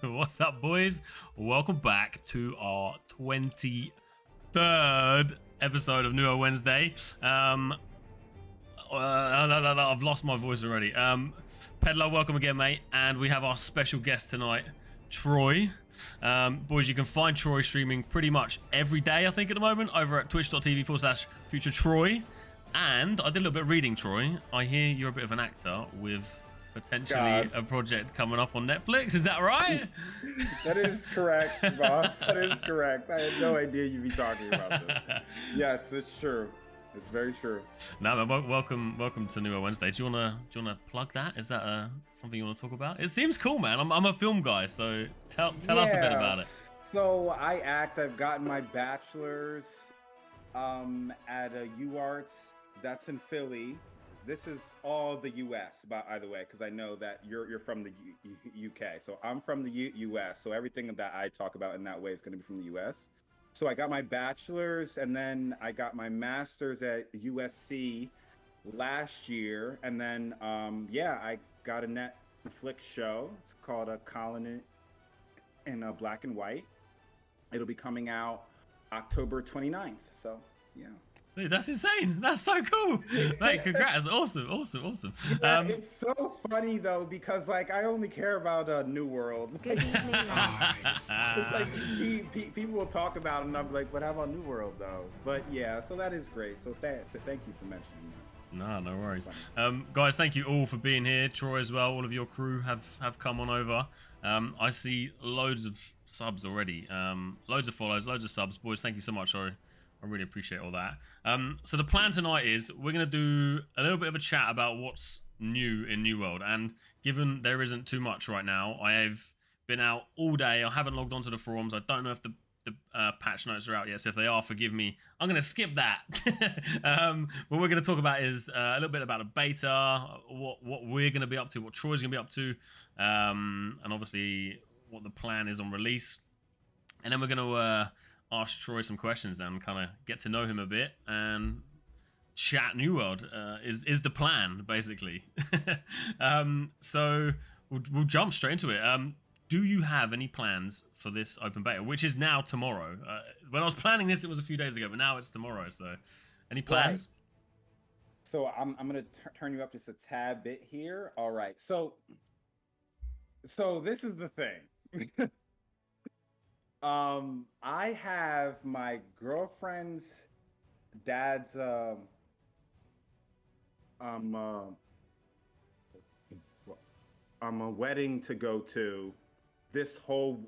What's up, boys? Welcome back to our 23rd episode of New Wednesday. I've lost my voice already. Pedlo, welcome again, mate. And we have our special guest tonight, Troy. Boys, you can find Troy streaming pretty much every day, I think, at the moment, over at twitch.tv/futuretroy. And I did a little bit of reading, Troy. I hear you're a bit of an actor with potentially a project coming up on Netflix. Is that right? That is correct, boss. That is correct. I had no idea you'd be talking about this. Yes, it's true. It's very true. No, man, welcome to New Wednesday. Do you wanna plug that? Is that something you want to talk about? It seems cool, man. I'm a film guy, so tell us a bit about it. So I act. I've gotten my bachelor's at UArts. That's in Philly. This is all the U.S. by the way, because I know that you're from the U.K. So I'm from the U.S. So everything that I talk about in that way is going to be from the U.S. So I got my bachelor's and then I got my master's at USC last year, and then I got a Netflix show. It's called A Colony in Black and White. It'll be coming out October 29th. So yeah. Dude, that's insane. That's so cool. Mate, congrats. Awesome. Yeah, it's so funny though, because like I only care about New World. Good evening. It's like people will talk about it and I'm like, but how about New World though? But yeah, so that is great. So thank you for mentioning that. No worries. Guys, thank you all for being here. Troy as well. All of your crew have come on over. I see loads of subs already. Loads of follows, loads of subs. Boys, thank you so much. Sorry. I really appreciate all that. So the plan tonight is we're going to do a little bit of a chat about what's new in New World. And given there isn't too much right now, I have been out all day. I haven't logged onto the forums. I don't know if the patch notes are out yet. So if they are, forgive me. I'm going to skip that. What we're going to talk about is a little bit about the beta, what we're going to be up to, what Troy's going to be up to, and obviously what the plan is on release. And then we're going to ask Troy some questions and kind of get to know him a bit and chat New World is the plan, basically. So we'll jump straight into it. Do you have any plans for this open beta, which is now tomorrow? When I was planning this, it was a few days ago, but now it's tomorrow. So any plans? Right. So I'm going to turn you up just a tad bit here. All right. So this is the thing. I have my girlfriend's dad's a wedding to go to this whole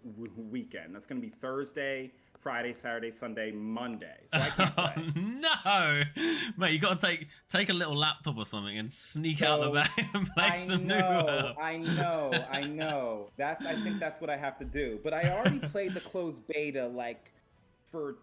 weekend. That's gonna be Thursday, Friday, Saturday, Sunday, Monday. So I can't play. No, mate, you got to take a little laptop or something and sneak out the back and play some New World. I know. I think that's what I have to do. But I already played the closed beta like for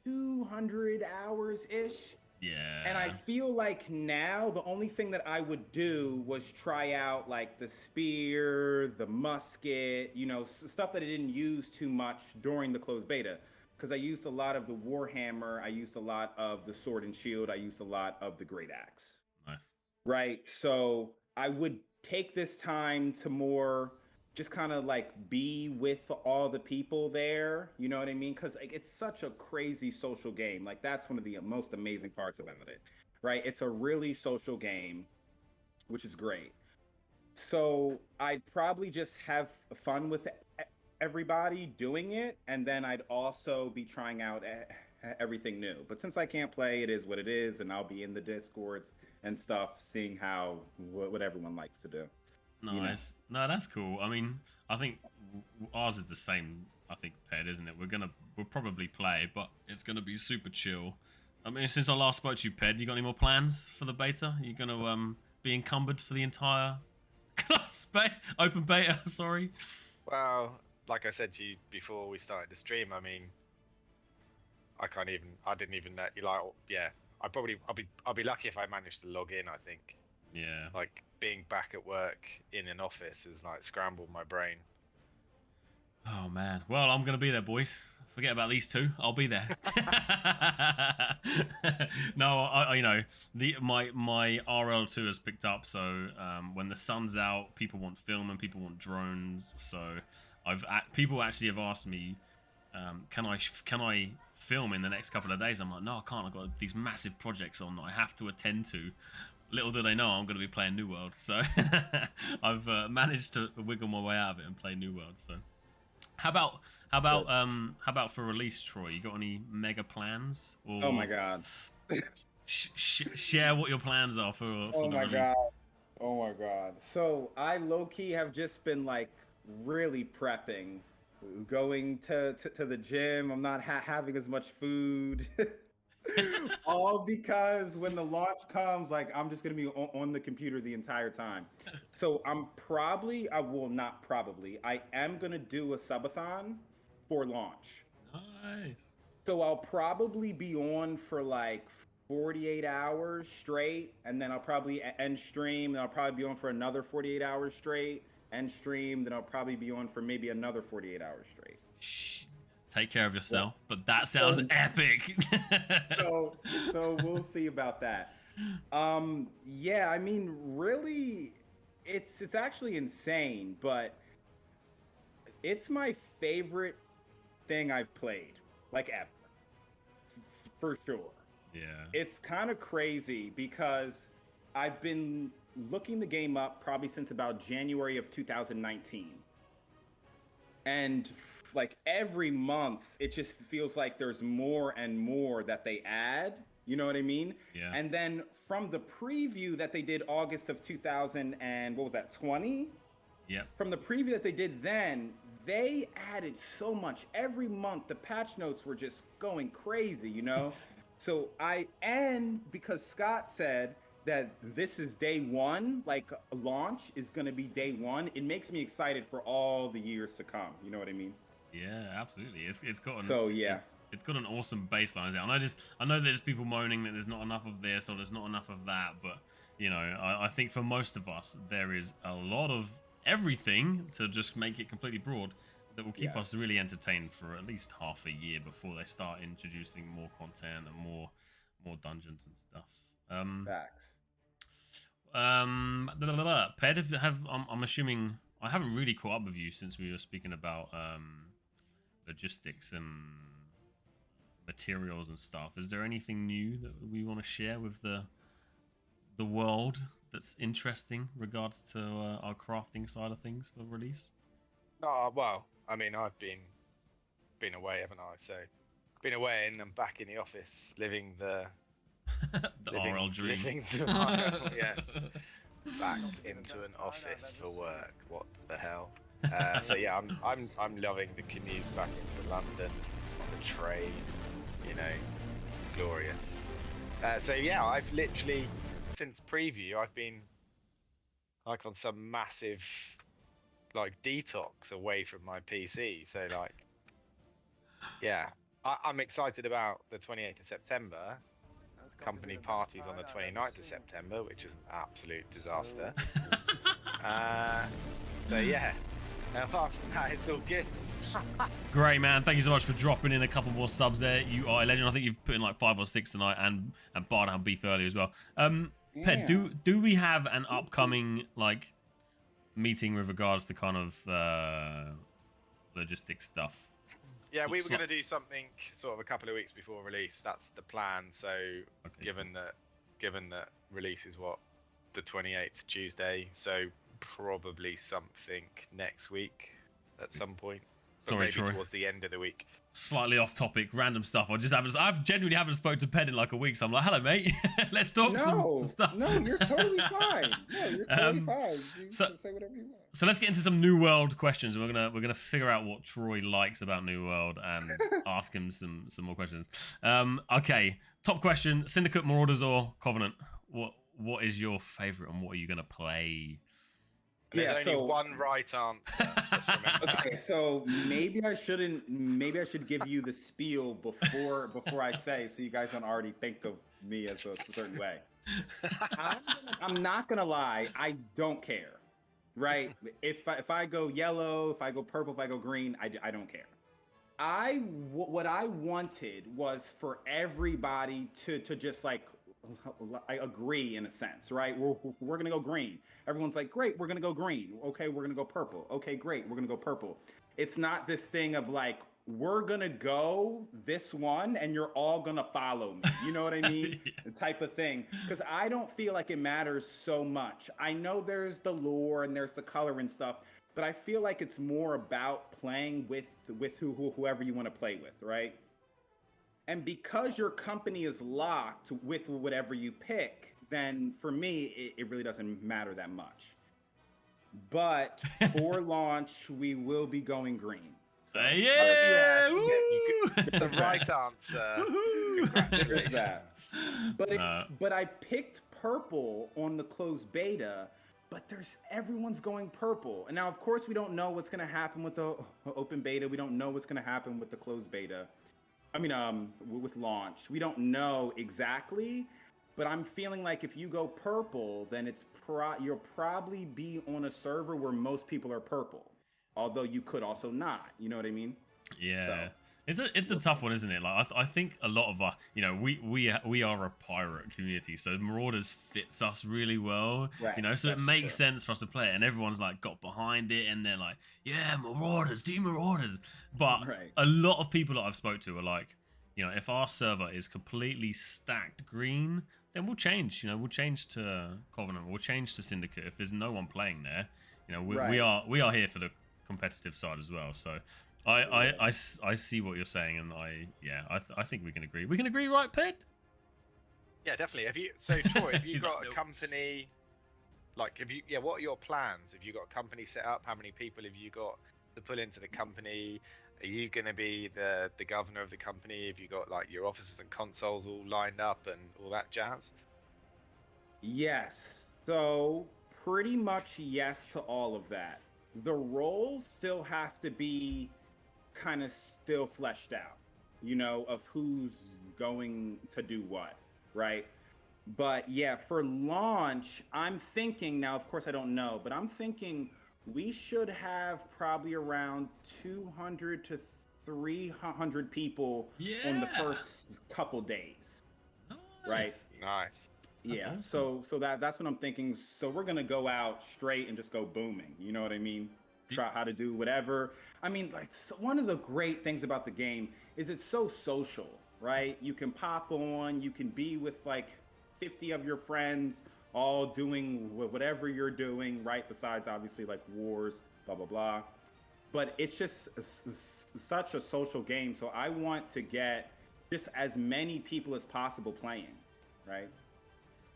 200 hours ish. Yeah. And I feel like now the only thing that I would do was try out like the spear, the musket, stuff that I didn't use too much during the closed beta. Because I used a lot of the Warhammer, I used a lot of the sword and shield, I used a lot of the great axe. Nice. Right. So I would take this time to more just kind of like be with all the people there, you know what I mean? Because like, it's such a crazy social game. Like that's one of the most amazing parts about it, right? It's a really social game, which is great. So I'd probably just have fun with everybody doing it, and then I'd also be trying out everything new. But since I can't play, it is what it is, and I'll be in the Discords and stuff, seeing what everyone likes to do. Nice. No, that's cool. I mean, I think ours is the same. I think, Ped, isn't it? We'll probably play, but it's gonna be super chill. I mean, since I last spoke to you, Ped, you got any more plans for the beta? You gonna be encumbered for the entire open beta? Sorry. Well, like I said to you before we started the stream, I mean, I didn't even know. I'll be lucky if I manage to log in. I think. Yeah. Like being back at work in an office is like scrambled my brain. Oh man. Well, I'm gonna be there, boys. Forget about these two. I'll be there. No, my RL2 has picked up. So when the sun's out, people want film and people want drones. So People actually have asked me, can I film in the next couple of days? I'm like, no, I can't. I've got these massive projects on that I have to attend to. Little do they know I'm going to be playing New World, so I've managed to wiggle my way out of it and play New World. So, how about for release, Troy? You got any mega plans? Or Oh my god. share what your plans are for Oh the my release. god. Oh my god. So I low key have just been like really prepping, going to the gym. I'm not having as much food. All because when the launch comes, like I'm just gonna be on the computer the entire time. So I will not probably. I am gonna do a subathon for launch. Nice. So I'll probably be on for like 48 hours straight, and then I'll probably end stream, and I'll probably be on for another 48 hours straight, end stream, then I'll probably be on for maybe another 48 hours straight. Shh. Take care of yourself. But that sounds epic. So we'll see about that. Yeah, I mean, really, it's actually insane, but it's my favorite thing I've played, like ever, for sure. Yeah. It's kind of crazy because I've been looking the game up probably since about January of 2019. And like every month, it just feels like there's more and more that they add. You know what I mean? Yeah. And then from the preview that they did August of 2000 and what was that, 20? Yep. From the preview that they did then, they added so much. Every month, the patch notes were just going crazy, you know? And because Scott said that this is day one, like launch is gonna be day one, it makes me excited for all the years to come. You know what I mean? Yeah, absolutely. It's got an, So, yeah. it's got an awesome baseline. I know there's people moaning that there's not enough of this or there's not enough of that, but you know, I think for most of us there is a lot of everything to just make it completely broad that will keep us really entertained for at least half a year before they start introducing more content and more dungeons and stuff. Facts. Ped, I'm assuming I haven't really caught up with you since we were speaking about logistics and materials and stuff. Is there anything new that we want to share with the world that's interesting regards to our crafting side of things for release? Oh, well, I mean, I've been away, haven't I? So, been away and I'm back in the office, living the RL dream. Living the RL, yeah. Back into an office for work. What the hell? So yeah, I'm loving the commute back into London on the train. You know, it's glorious. So yeah, I've literally since preview, I've been like on some massive like detox away from my PC. So like, yeah, I'm excited about the 28th of September. Company parties on the 29th of September, which is an absolute disaster. So yeah, apart from that, it's all good. Great, man. Thank you so much for dropping in a couple more subs there. You are a legend. I think you've put in like 5 or 6 tonight and bar down beef earlier as well. Ped, do we have an upcoming like meeting with regards to kind of logistics stuff? Yeah, we were going to do something sort of a couple of weeks before release. That's the plan. So given that release is what, the 28th Tuesday, so probably something next week at some point. But Sorry, maybe Troy. towards the end of the week. Slightly off topic, random stuff. I've genuinely haven't spoken to Ped in like a week, so I'm like, hello, mate. Let's talk some stuff. No, you're totally fine. No, you're totally fine. You can say whatever you want. So let's get into some New World questions. We're gonna figure out what Troy likes about New World and ask him some more questions. Okay, top question: Syndicate, Marauders, or Covenant? What is your favorite, and what are you gonna play? There's only one right answer. Just remember that. Okay, so maybe I should give you the spiel before I say, so you guys don't already think of me as a certain way. I'm not gonna lie, I don't care. Right? If I go yellow, if I go purple, if I go green, I don't care. What I wanted was for everybody to just like I agree in a sense, right? We're gonna go green. Everyone's like, great, we're gonna go green. Okay, we're gonna go purple. Okay, great, we're gonna go purple. It's not this thing of like, we're gonna go this one and you're all gonna follow me. You know what I mean? Yeah. The type of thing. Because I don't feel like it matters so much. I know there's the lore and there's the color and stuff, but I feel like it's more about playing with whoever you want to play with, right? And because your company is locked with whatever you pick, then for me, it really doesn't matter that much. But for launch, we will be going green. So, Yeah! Woo! You get the right answer. Woohoo! Congratulations. that. But I picked purple on the closed beta, but everyone's going purple. And now of course we don't know what's gonna happen with the open beta. We don't know what's gonna happen with the closed beta. I mean, with launch. We don't know exactly, but I'm feeling like if you go purple, then you'll probably be on a server where most people are purple. Although you could also not, you know what I mean? Yeah. So, It's a tough one, isn't it? Like I think a lot of us, you know, we are a pirate community, so Marauders fits us really well, Right, you know. So it that's makes true. sense for us to play it, and everyone's like got behind it, and they're like, yeah, Marauders, Team Marauders. But Right. a lot of people that I've spoke to are like, you know, if our server is completely stacked green, then we'll change. You know, we'll change to Covenant, we'll change to Syndicate if there's no one playing there. You know, we Right. are here for the competitive side as well. So. I see what you're saying, and I think we can agree. We can agree, right, Ped? Yeah, definitely. Troy, have you He's got like, a "Nope." company? Like, what are your plans? Have you got a company set up? How many people have you got to pull into the company? Are you going to be the governor of the company? Have you got like your officers and consoles all lined up and all that jazz? Yes. So pretty much yes to all of that. The roles still have to be kind of still fleshed out, you know, of who's going to do what, right? But yeah, for launch, I'm thinking now, of course, I don't know, but I'm thinking we should have probably around 200 to 300 people on the Yeah. first couple days, right? Nice. Nice. Yeah. awesome. So that's what I'm thinking. So we're gonna go out straight and just go booming. You know what I mean? Try how to do whatever. I mean, like one of the great things about the game is it's so social, right? You can pop on, you can be with like 50 of your friends, all doing whatever you're doing, right? Besides obviously like wars, blah blah blah. But it's just such a social game. So I want to get just as many people as possible playing, right?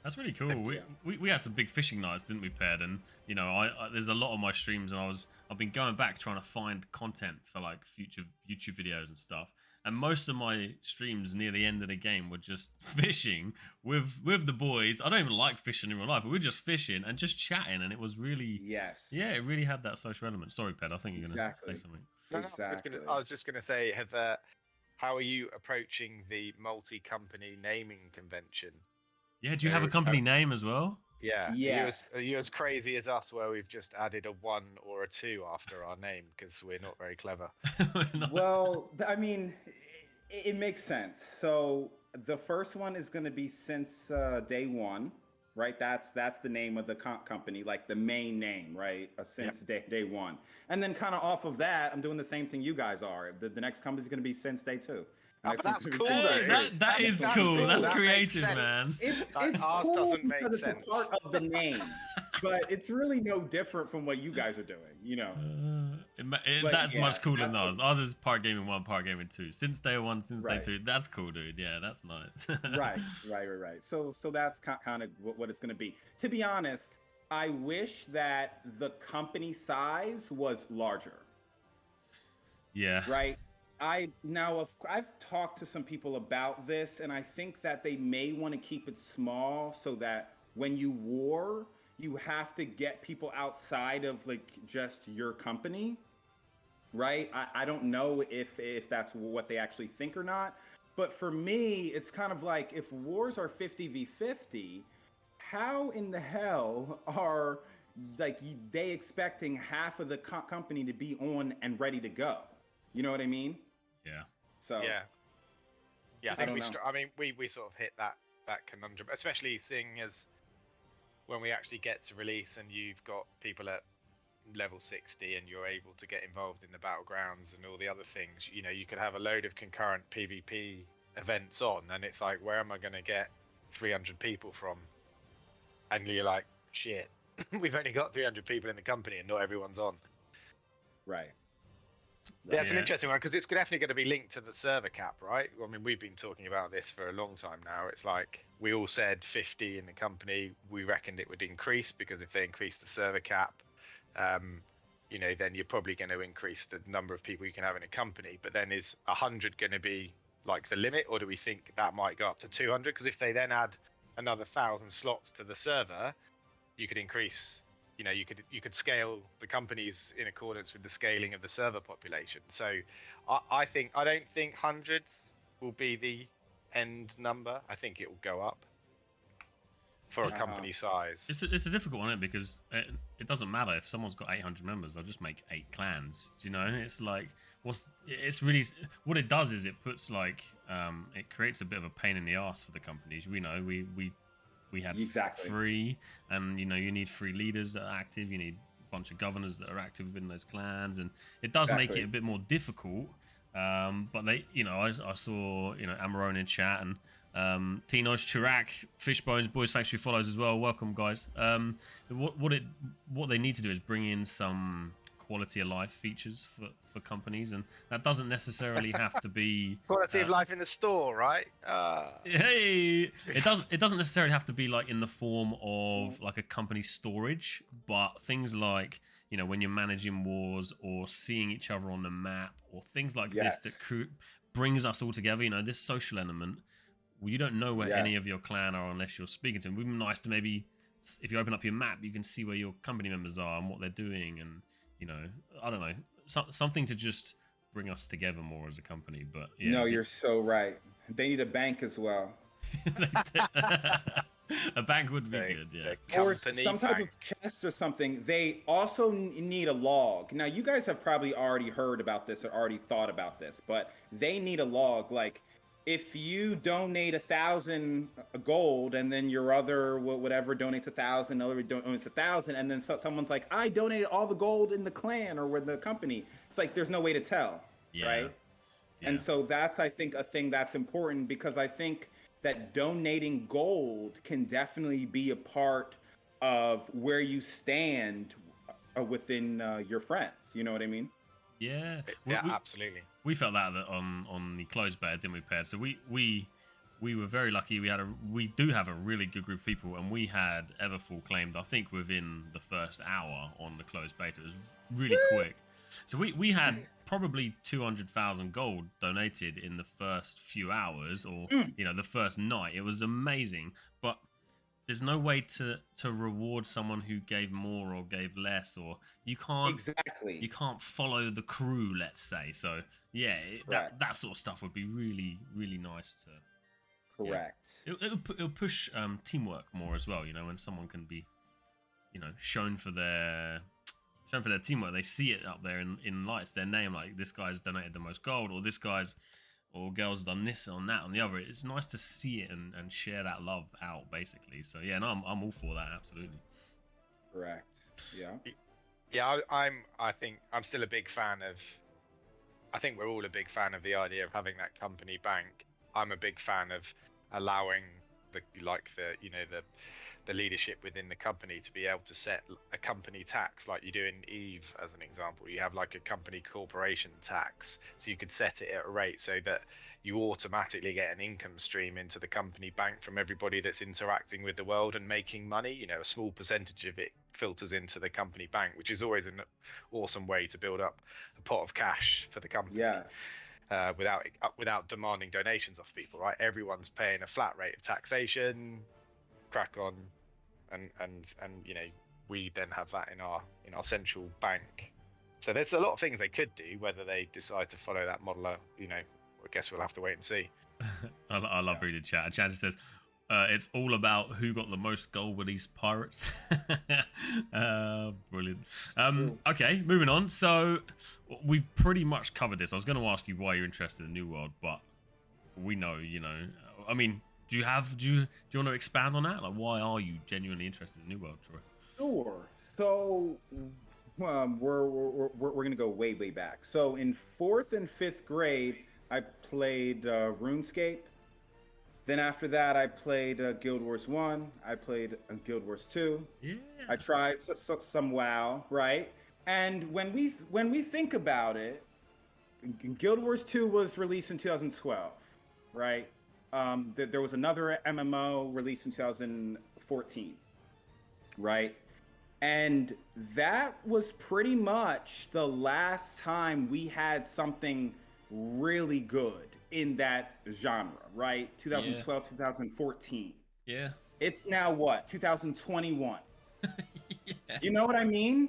That's really cool. We had some big fishing nights, didn't we, Ped? And you know, there's a lot of my streams, and I've been going back trying to find content for like future YouTube videos and stuff. And most of my streams near the end of the game were just fishing with the boys. I don't even like fishing in real life, but we were just fishing and just chatting, and it was really Yes. yeah, it really had that social element. Sorry, Ped, I think you're gonna Exactly. say something. No, Exactly. I was just gonna say, how are you approaching the multi-company naming convention? Yeah, do you have a company name as well? Yeah. Yes. Are you as crazy as us, where we've just added a 1 or a 2 after our name because we're not very clever? Well, I mean, it makes sense. So the first one is going to be since day one, right? That's the name of the company, like the main name, right? Since day one. And then kind of off of that, I'm doing the same thing you guys are. The next company is going to be since day 2. Oh, but that's cool, Hey, though. that is That's cool. cool. That's That makes creative, sense. man. It's Ours cool doesn't make because it's sense. a part of the name, but it's really no different from what you guys are doing, you know? But That's yeah, much cooler than that's ours. Ours is Part Gaming 1, Part Gaming 2. Since day 1, since Right. day 2. That's cool, dude. Yeah, that's nice. Right. So that's kind of what it's going to be. To be honest, I wish that the company size was larger, Yeah. right? I've talked to some people about this, and I think that they may want to keep it small so that when you war, you have to get people outside of like just your company, right? I don't know if that's what they actually think or not, but for me, it's kind of like if wars are 50v50, how in the hell are like they expecting half of the company to be on and ready to go? You know what I mean? Yeah. So Yeah. Yeah, I I think don't we. know. We sort of hit that that conundrum, especially seeing as when we actually get to release and you've got people at level 60 and you're able to get involved in the battlegrounds and all the other things. You know, you could have a load of concurrent PvP events on, and it's like, where am I going to get 300 people from? And you're like, shit, we've only got 300 people in the company and not everyone's on. Right. Yeah, it's an interesting one because it's definitely going to be linked to the server cap, right? I mean, we've been talking about this for a long time now. It's like we all said 50 in the company. We reckoned it would increase because if they increase the server cap, you know, then you're probably going to increase the number of people you can have in a company. But then is 100 going to be like the limit, or do we think that might go up to 200? Because if they then add another 1,000 slots to the server, you could increase. You know, you could scale the companies in accordance with the scaling of the server population. So I don't think hundreds will be the end number. I think it will go up for a company size. It's a difficult one, isn't it? Because it doesn't matter if someone's got 800 members, they'll just make 8 clans. Do you know? It's like it's really what it does is it puts like it creates a bit of a pain in the ass for the companies. We know we had Exactly. 3, and you know you need 3 leaders that are active. You need a bunch of governors that are active within those clans, and it does make it a bit more difficult. But they, you know, I saw, you know, Amarone in chat, and Tino's Chirac, Fishbones, Boys Factory follows as well. Welcome, guys. What they need to do is bring in some quality of life features for companies, and that doesn't necessarily have to be quality of life in the store, right? Hey, it doesn't necessarily have to be like in the form of like a company storage, but things like, you know, when you're managing wars or seeing each other on the map or things like this that brings us all together. You know, this social element. Well, you don't know where any of your clan are unless you're speaking to them. It would be nice to maybe, if you open up your map, you can see where your company members are and what they're doing, and you know, I don't know, something to just bring us together more as a company. But yeah, no, you're so right. They need a bank as well. A bank would be good, yeah. Or some type of chest or something. They also need a log. Now, you guys have probably already heard about this or already thought about this, but they need a log. Like, if you donate 1,000 gold and then your other whatever donates 1,000, another donates 1,000, and then someone's like, I donated all the gold in the clan or with the company. It's like there's no way to tell, right? Yeah. And so that's, I think, a thing that's important, because I think that donating gold can definitely be a part of where you stand within your friends. You know what I mean? Yeah. Yeah, absolutely. We felt that on the closed beta, didn't we, Paired? So we were very lucky. We do have a really good group of people, and we had Everfull claimed, I think, within the first hour on the closed beta. It was really quick. So we had probably 200,000 gold donated in the first few hours, or you know, the first night. It was amazing, but there's no way to reward someone who gave more or gave less, or you can't you can't follow the crew, let's say. So yeah, that sort of stuff would be really, really nice to. Correct. Yeah. It'll push teamwork more as well. You know, when someone can be, you know, shown for their teamwork, they see it up there in lights, their name, like this guy's donated the most gold, or this guy's or girls done this on that on the other. It's nice to see it and share that love out, basically. So yeah, no, I'm all for that, absolutely. Correct. Yeah. Yeah, I think I'm still a big fan of. I think we're all a big fan of the idea of having that company bank. I'm a big fan of allowing the leadership within the company to be able to set a company tax, like you do in EVE as an example. You have like a company corporation tax, so you could set it at a rate so that you automatically get an income stream into the company bank from everybody that's interacting with the world and making money. You know, a small percentage of it filters into the company bank, which is always an awesome way to build up a pot of cash for the company. Yeah. Without demanding donations off people, right? Everyone's paying a flat rate of taxation. Crack on. And you know, we then have that in our central bank. So there's a lot of things they could do. Whether they decide to follow that model, you know, I guess we'll have to wait and see. I love reading chat. Chat just says it's all about who got the most gold with these pirates. Brilliant. Okay, moving on. So we've pretty much covered this. I was going to ask you why you're interested in New World, but we know, you know, I mean, Do you want to expand on that? Like, why are you genuinely interested in New World, Troy? Sure. So we're gonna go way back. So in 4th and 5th grade, I played RuneScape. Then after that, I played Guild Wars 1. I played Guild Wars 2. Yeah. I tried some WoW, right? And when we think about it, Guild Wars 2 was released in 2012, right? There was another MMO released in 2014, right? And that was pretty much the last time we had something really good in that genre, right? 2012, 2014. Yeah. It's now what? 2021. Yeah. You know what I mean?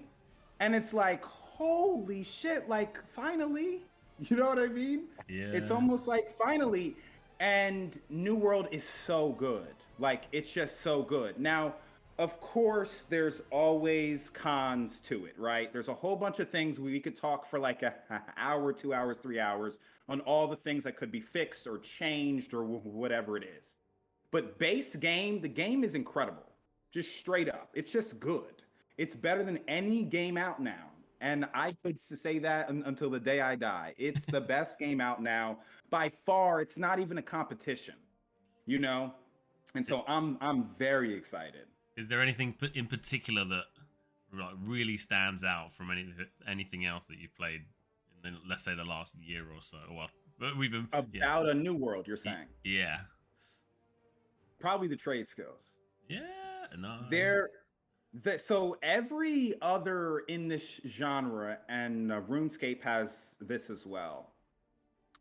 And it's like, holy shit, like finally. You know what I mean? Yeah. It's almost like finally. And New World is so good. Like, it's just so good. Now, of course, there's always cons to it, right? There's a whole bunch of things we could talk for like an hour, 2 hours, 3 hours on all the things that could be fixed or changed or whatever it is. But base game, the game is incredible. Just straight up. It's just good. It's better than any game out now. And I could say that until the day I die. It's the best game out now. By far, it's not even a competition, you know? And so I'm very excited. Is there anything in particular that like really stands out from anything else that you've played in, let's say, the last year or so? Well, but we've been about a New World, you're saying? Yeah. Probably the trade skills. Yeah. No. So every other in this genre, and RuneScape has this as well,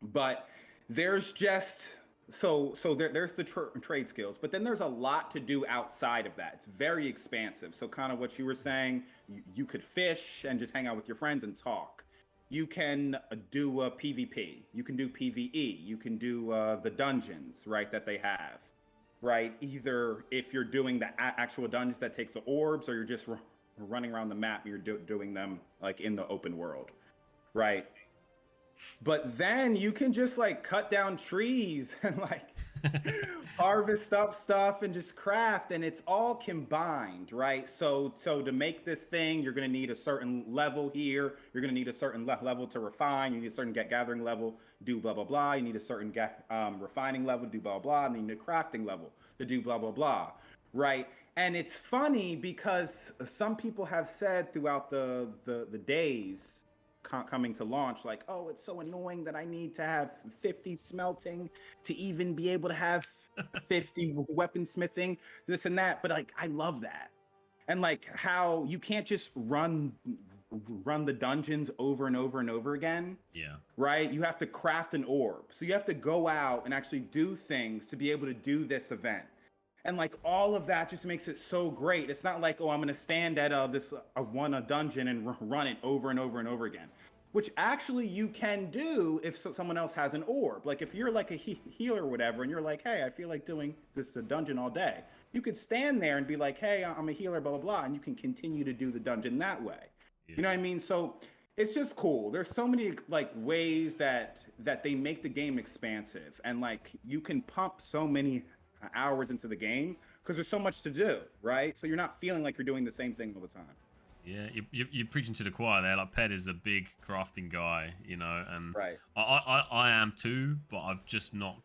but there's just there's the trade skills, but then there's a lot to do outside of that. It's very expansive. So kind of what you were saying, you could fish and just hang out with your friends and talk. You can do a PvP. You can do PvE. You can do the dungeons, right, that they have. Right, either if you're doing the actual dungeons that take the orbs, or you're just running around the map, you're doing them like in the open world, right? But then you can just like cut down trees and like harvest up stuff and just craft, and it's all combined, right? So to make this thing, you're gonna need a certain level here. You're gonna need a certain level to refine. You need a certain gathering level, do blah blah blah. You need a certain refining level, do blah blah, and then you need a crafting level to do blah blah blah, right? And it's funny because some people have said throughout the days coming to launch, like, oh, it's so annoying that I need to have 50 smelting to even be able to have 50 weaponsmithing, this and that. But like, I love that. And like how you can't just run the dungeons over and over and over again. Yeah. Right? You have to craft an orb. So you have to go out and actually do things to be able to do this event. And like all of that just makes it so great. It's not like, oh, I'm going to stand at a dungeon and run it over and over and over again, which actually you can do if someone else has an orb. Like if you're like a healer or whatever, and you're like, hey, I feel like doing this dungeon all day. You could stand there and be like, hey, I'm a healer, blah, blah, blah. And you can continue to do the dungeon that way. Yeah. You know what I mean? So it's just cool. There's so many like ways that they make the game expansive, and like you can pump so many hours into the game because there's so much to do, right? So you're not feeling like you're doing the same thing all the time. Yeah, you're preaching to the choir there. Like Ped is a big crafting guy, you know, and right. I am too, but I've just not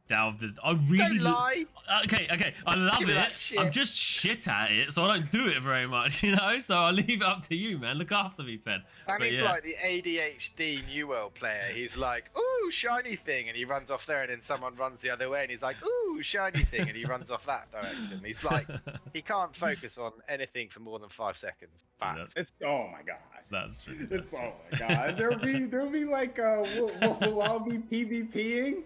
delved as I really don't lie. Okay, I love it. I'm just shit at it, so I don't do it very much, you know. So I leave it up to you, man. Look after me, Ped. And he's like the ADHD New World player. He's like, ooh, shiny thing, and he runs off there, and then someone runs the other way, and he's like, ooh, shiny thing, and he runs off that direction. He's like, he can't focus on anything for more than 5 seconds. It's oh my god. That's true. It's oh my god. There'll be like we'll all be PvPing.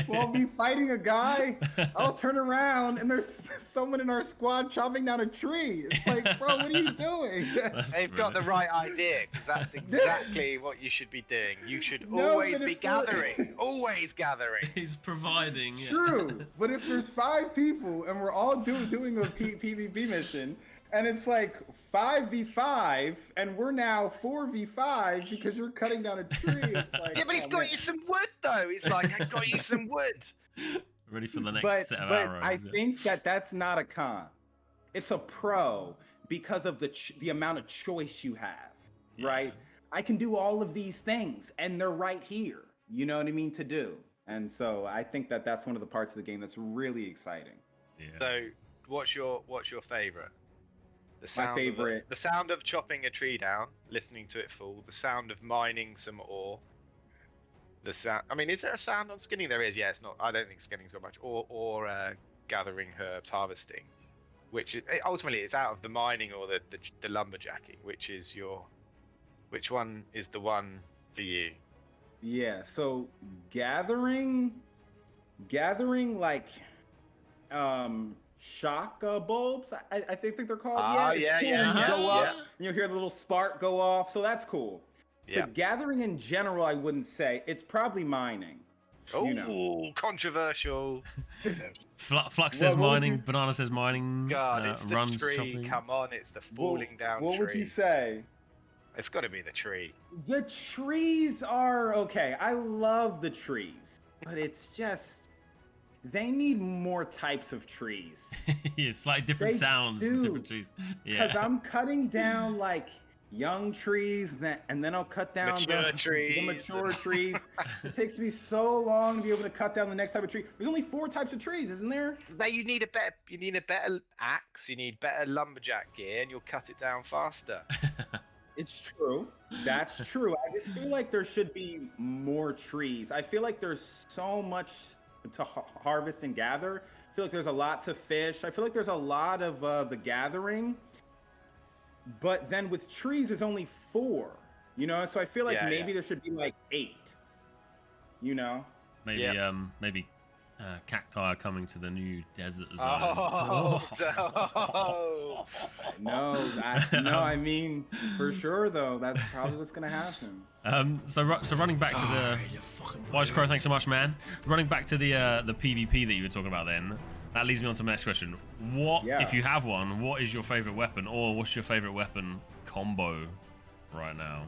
We'll be fighting a guy. I'll turn around and there's someone in our squad chopping down a tree. It's like, bro, what are you doing? They've got the right idea, because that's exactly what you should be doing. You should always be gathering. Always gathering. He's providing. Yeah. True, but if there's 5 people and we're all doing a PvP mission, and it's like 5v5, and we're now 4v5 because you're cutting down a tree. It's like, yeah, but he's got you some wood though. He's like, I got you some wood. Ready for the next but set of but arrows. I yeah. think that that's not a con. It's a pro because of the amount of choice you have, right? I can do all of these things, and they're right here. You know what I mean to do, and so I think that that's one of the parts of the game that's really exciting. Yeah. So, what's your favorite? The My sound favorite. the sound of chopping a tree down, listening to it fall. The sound of mining some ore. The sound. I mean, is there a sound on skinning? There is. Yeah, it's not. I don't think skinning's got much. Or gathering herbs, harvesting. Ultimately it's out of the mining or the lumberjacking. Which one is the one for you? Yeah. So gathering like shock bulbs. I think they're called. Ah, it's yeah, cool. yeah, You yeah, go up, yeah. you hear the little spark go off, so that's cool. Yeah. But gathering in general, I wouldn't say. It's probably mining. Oh, You know. controversial. Flux says What would mining. you- Banana says mining. God, it's the Runs tree. chopping. Come on, it's the falling down What tree. would you say? It's got to be the tree. The trees are okay. I love the trees, but it's just they need more types of trees. Yeah, slightly different They sounds with do. different trees. Because Yeah. I'm cutting down like young trees, and then I'll cut down Mature the trees mature and- trees. It takes me so long to be able to cut down the next type of tree. There's only 4 types of trees, isn't there? No, you need a better axe. You need better lumberjack gear, and you'll cut it down faster. It's true. That's true. I just feel like there should be more trees. I feel like there's so much to harvest and gather. I feel like there's a lot to fish. I feel like there's a lot of the gathering. But then with trees, there's only 4. You know, so I feel like Yeah, maybe there should be like 8. You know. Maybe Yep. maybe cacti are coming to the new desert zone. Oh, no. No, I mean for sure though. That's probably what's gonna happen. So running back to the Wise Crow, thanks so much, man. Running back to the PvP that you were talking about, then that leads me on to the next question. What, Yeah. if you have one, what is your favorite weapon, or what's your favorite weapon combo right now?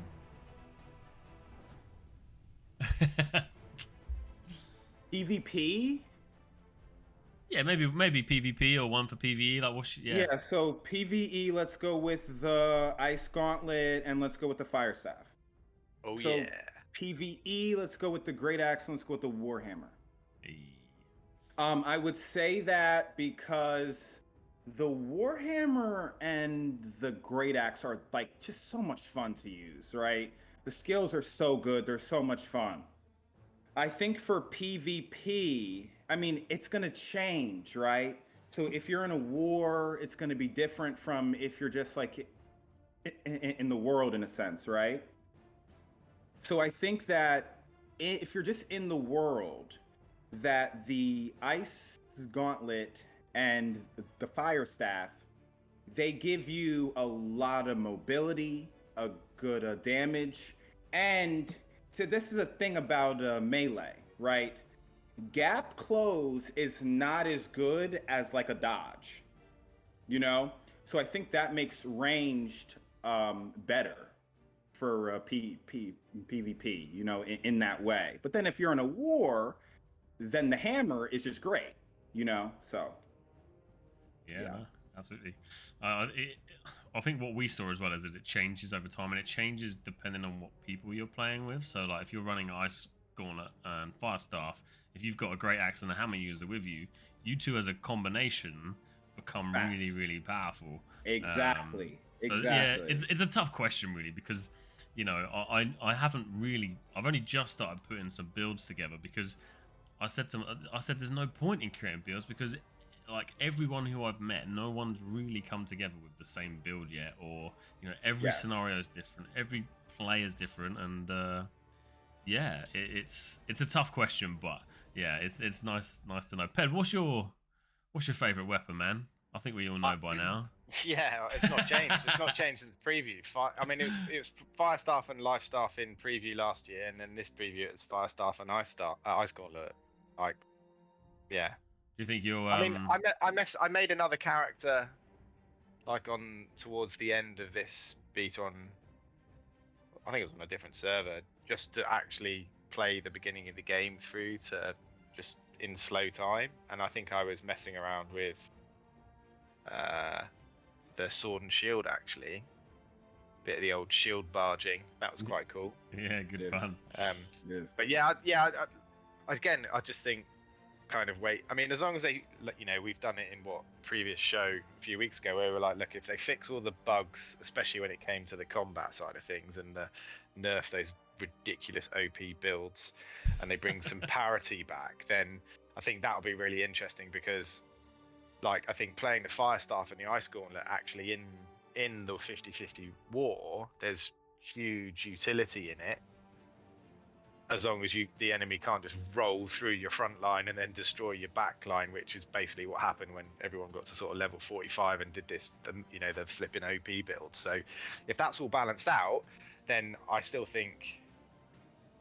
PvP. Yeah, maybe PvP or one for PvE. Like what's Yeah. So PvE, let's go with the Ice Gauntlet and let's go with the Fire Staff. Oh So- yeah. PvE, let's go with the Great Axe and let's go with the Warhammer. Eh, I would say that because the Warhammer and the Great Axe are like just so much fun to use, right? The skills are so good, they're so much fun. I think for PvP, I mean, it's going to change, right? So if you're in a war, it's going to be different from if you're just like in the world in a sense, right? So I think that if you're just in the world, that the Ice Gauntlet and the Fire Staff, they give you a lot of mobility, a good damage, and so this is a thing about melee, right? Gap close is not as good as like a dodge, you know? So I think that makes ranged better for PvP, you know, in that way. But then if you're in a war, then the hammer is just great, you know? So. Yeah, Yeah. no, absolutely. I think what we saw as well is that it changes over time, and it changes depending on what people you're playing with. So, like, if you're running Ice Gauntlet and Fire Staff, if you've got a Great Axe and a Hammer user with you, you two as a combination become Facts. really, really powerful. Exactly. So Exactly. yeah, it's a tough question really, because you know I haven't really, I've only just started putting some builds together, because I said there's no point in creating builds because like everyone who I've met, no one's really come together with the same build yet, or you know every Yes. scenario is different, every player is different, and yeah, it's a tough question, but yeah, it's nice to know. Ped, what's your favorite weapon, man? I think we all know by now. Yeah, it's not changed. It's not changed in the preview. I mean, it was Fire Staff and Life Staff in preview last year, and then this preview it's Fire Staff and Ice Gauntlet. Like, yeah. Do you think you'll? I mean, I made another character, like towards the end of this beta on. I think it was on a different server, just to actually play the beginning of the game through to just in slow time, and I think I was messing around with the sword and shield actually. Bit of the old shield barging. That was quite cool. Yeah, good Yes. fun. Yes. But again, I just think kind of wait. I mean, as long as they, you know, we've done it in what previous show a few weeks ago, where we were like, look, if they fix all the bugs, especially when it came to the combat side of things, and nerf those ridiculous OP builds, and they bring some parity back, then I think that'll be really interesting because, like, I think playing the Fire Staff and the Ice Gauntlet actually in the 50-50 war, there's huge utility in it. As long as the enemy can't just roll through your front line and then destroy your back line, which is basically what happened when everyone got to sort of level 45 and did this, you know, the flipping OP build. So if that's all balanced out, then I still think,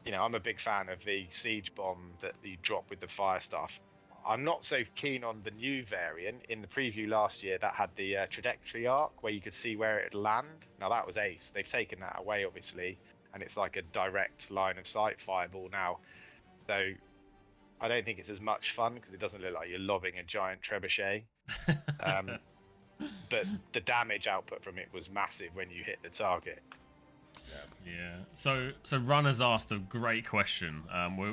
you know, I'm a big fan of the siege bomb that you drop with the Fire Staff. I'm not so keen on the new variant. In the preview last year, that had the trajectory arc where you could see where it'd land. Now that was ace. They've taken that away, obviously, and it's like a direct line of sight fireball now. So I don't think it's as much fun because it doesn't look like you're lobbing a giant trebuchet. But the damage output from it was massive when you hit the target. Yeah. So Runners asked a great question.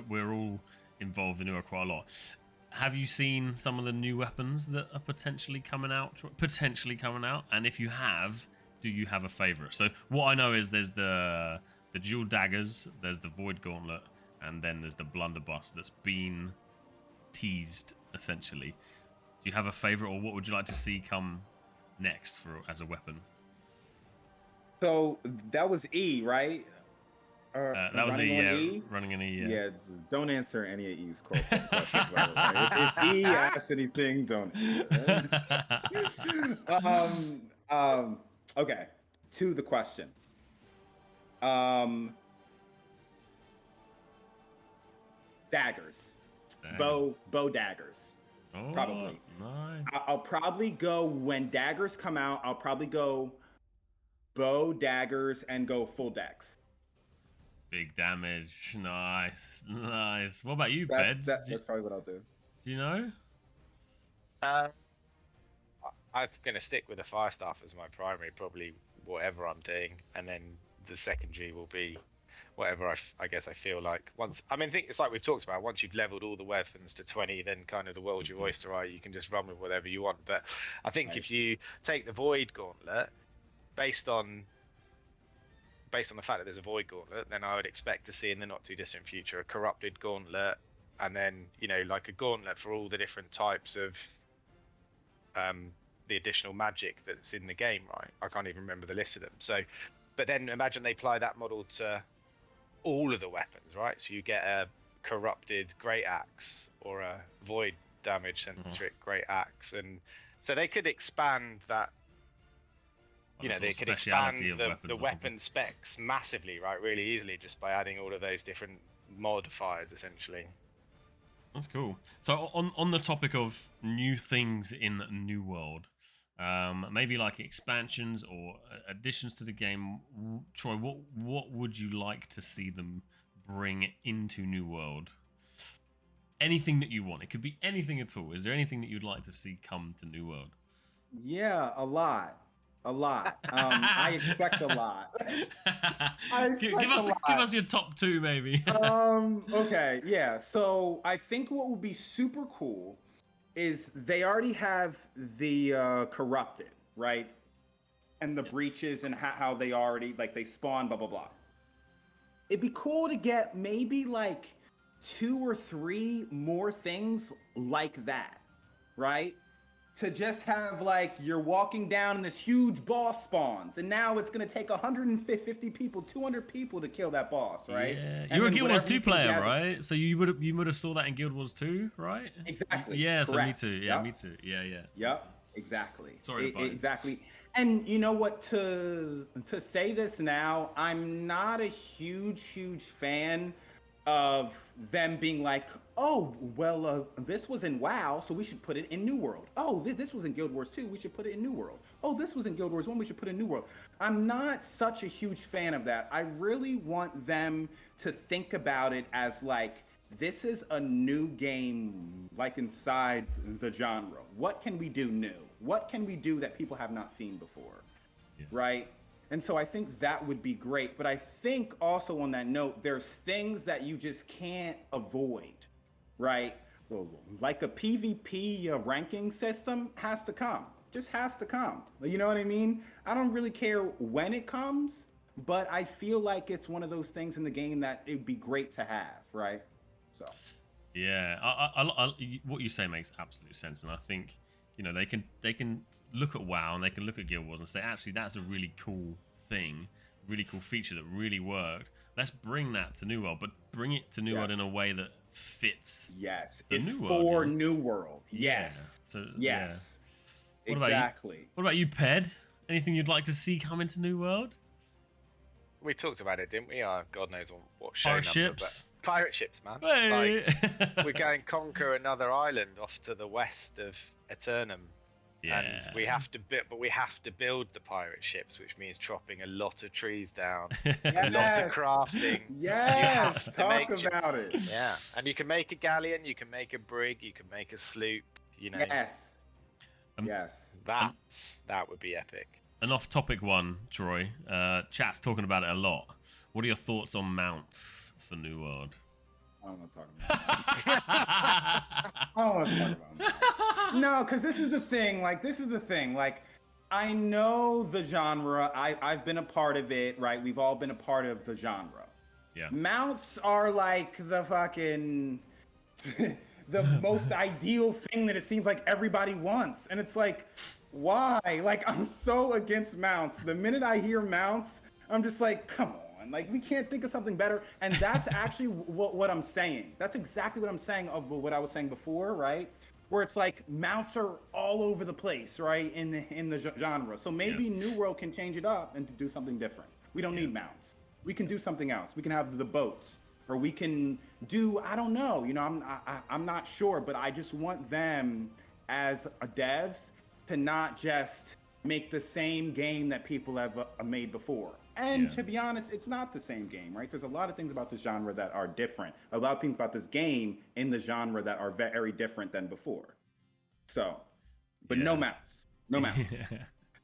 We're all involved in it quite a lot. Have you seen some of the new weapons that are potentially coming out? And if you have, do you have a favorite? So what I know is there's the dual daggers, there's the Void Gauntlet, and then there's the Blunderbuss that's been teased essentially. Do you have a favorite, or what would you like to see come next as a weapon? So that was E, right? That was E. Running an E. Yeah, don't answer any of E's questions. If E asks anything, don't. Okay. To the question. Daggers. Bow daggers. Oh, probably. Nice. I'll probably go when daggers come out. I'll probably go bow daggers and go full dex. Big damage. Nice. What about you, Ped? That's probably what I'll do. Do you know? I'm gonna stick with the Fire Staff as my primary, probably whatever I'm doing, and then the secondary will be whatever I guess I feel like. It's like we've talked about. Once you've leveled all the weapons to 20, then kind of the world's your oyster, right? You can just run with whatever you want. But I think if you take the Void Gauntlet, based on the fact that there's a Void Gauntlet, then I would expect to see in the not too distant future a Corrupted Gauntlet, and then, you know, like a gauntlet for all the different types of the additional magic that's in the game, right? I can't even remember the list of them. So, but then imagine they apply that model to all of the weapons, right? So you get a Corrupted Great Axe or a Void damage centric Great Axe, and so they could expand that. You know, they could expand the weapon specs massively, right? Really easily, just by adding all of those different modifiers, essentially. That's cool. So on the topic of new things in New World, maybe like expansions or additions to the game, Troy, what would you like to see them bring into New World? Anything that you want. It could be anything at all. Is there anything that you'd like to see come to New World? Yeah, a lot. I expect a lot. Give us your top two, maybe. Okay, yeah. So I think what would be super cool is they already have the Corrupted, right? And the breaches and how they already, like, they spawn, blah, blah, blah. It'd be cool to get maybe like 2 or 3 more things like that, right? To just have, like, you're walking down and this huge boss spawns, and now it's going to take 150 people, 200 people to kill that boss, right? Yeah. You're a Guild Wars 2 player, right? So you would have saw that in Guild Wars 2, right? Exactly. Yeah, correct. So me too. Yeah, me too. Yeah. Yep, exactly. Sorry about exactly. And you know what, to say this now, I'm not a huge fan of them being like, oh, well, this was in WoW, so we should put it in New World. Oh, this was in Guild Wars 2, we should put it in New World. Oh, this was in Guild Wars 1, we should put it in New World. I'm not such a huge fan of that. I really want them to think about it as, like, this is a new game, like inside the genre. What can we do new? What can we do that people have not seen before? Yeah. Right? And so I think that would be great. But I think also on that note, there's things that you just can't avoid, right? Well, like a PvP ranking system has to come, just has to come. You know what I mean? I don't really care when it comes, but I feel like it's one of those things in the game that it'd be great to have, right? So. Yeah, what you say makes absolute sense, and I think they can look at WoW and they can look at Guild Wars and say, actually, that's a really cool thing, really cool feature that really worked. Let's bring that to New World, but bring it to New World in a way that fits. Yes, the it's New for World, New World. Yes. Yeah. So yes. Yeah. Exactly. What about you, Ped? Anything you'd like to see come into New World? We talked about it, didn't we? God knows on what show Pirate number, ships. but pirate ships, man. Hey. Like, we're going conquer another island off to the west of Eternum. Yeah. And we have to build the pirate ships, which means chopping a lot of trees down, a lot of crafting. Yes, talk about it. Yeah, and you can make a galleon, you can make a brig, you can make a sloop. You know. Yes. Yes. That would be epic. An off-topic one, Troy. Chat's talking about it a lot. What are your thoughts on mounts for New World? I don't want to talk about mounts. I don't want to talk about mounts. No, because this is the thing. Like, I know the genre. I've been a part of it, right? We've all been a part of the genre. Yeah. Mounts are like the fucking the most ideal thing that it seems like everybody wants. And it's like, why? Like, I'm so against mounts. The minute I hear mounts, I'm just like, come on. Like, we can't think of something better. And that's actually what I'm saying. That's exactly what I'm saying of what I was saying before, right? Where it's like mounts are all over the place, right? In the genre. So maybe New World can change it up and to do something different. We don't need mounts. We can do something else. We can have the boats, or we can do, I don't know. You know, I'm not sure, but I just want them as devs to not just make the same game that people have made before. And to be honest, it's not the same game, right? There's a lot of things about this genre that are different. A lot of things about this game in the genre that are very different than before. So, but no mounts. No mounts.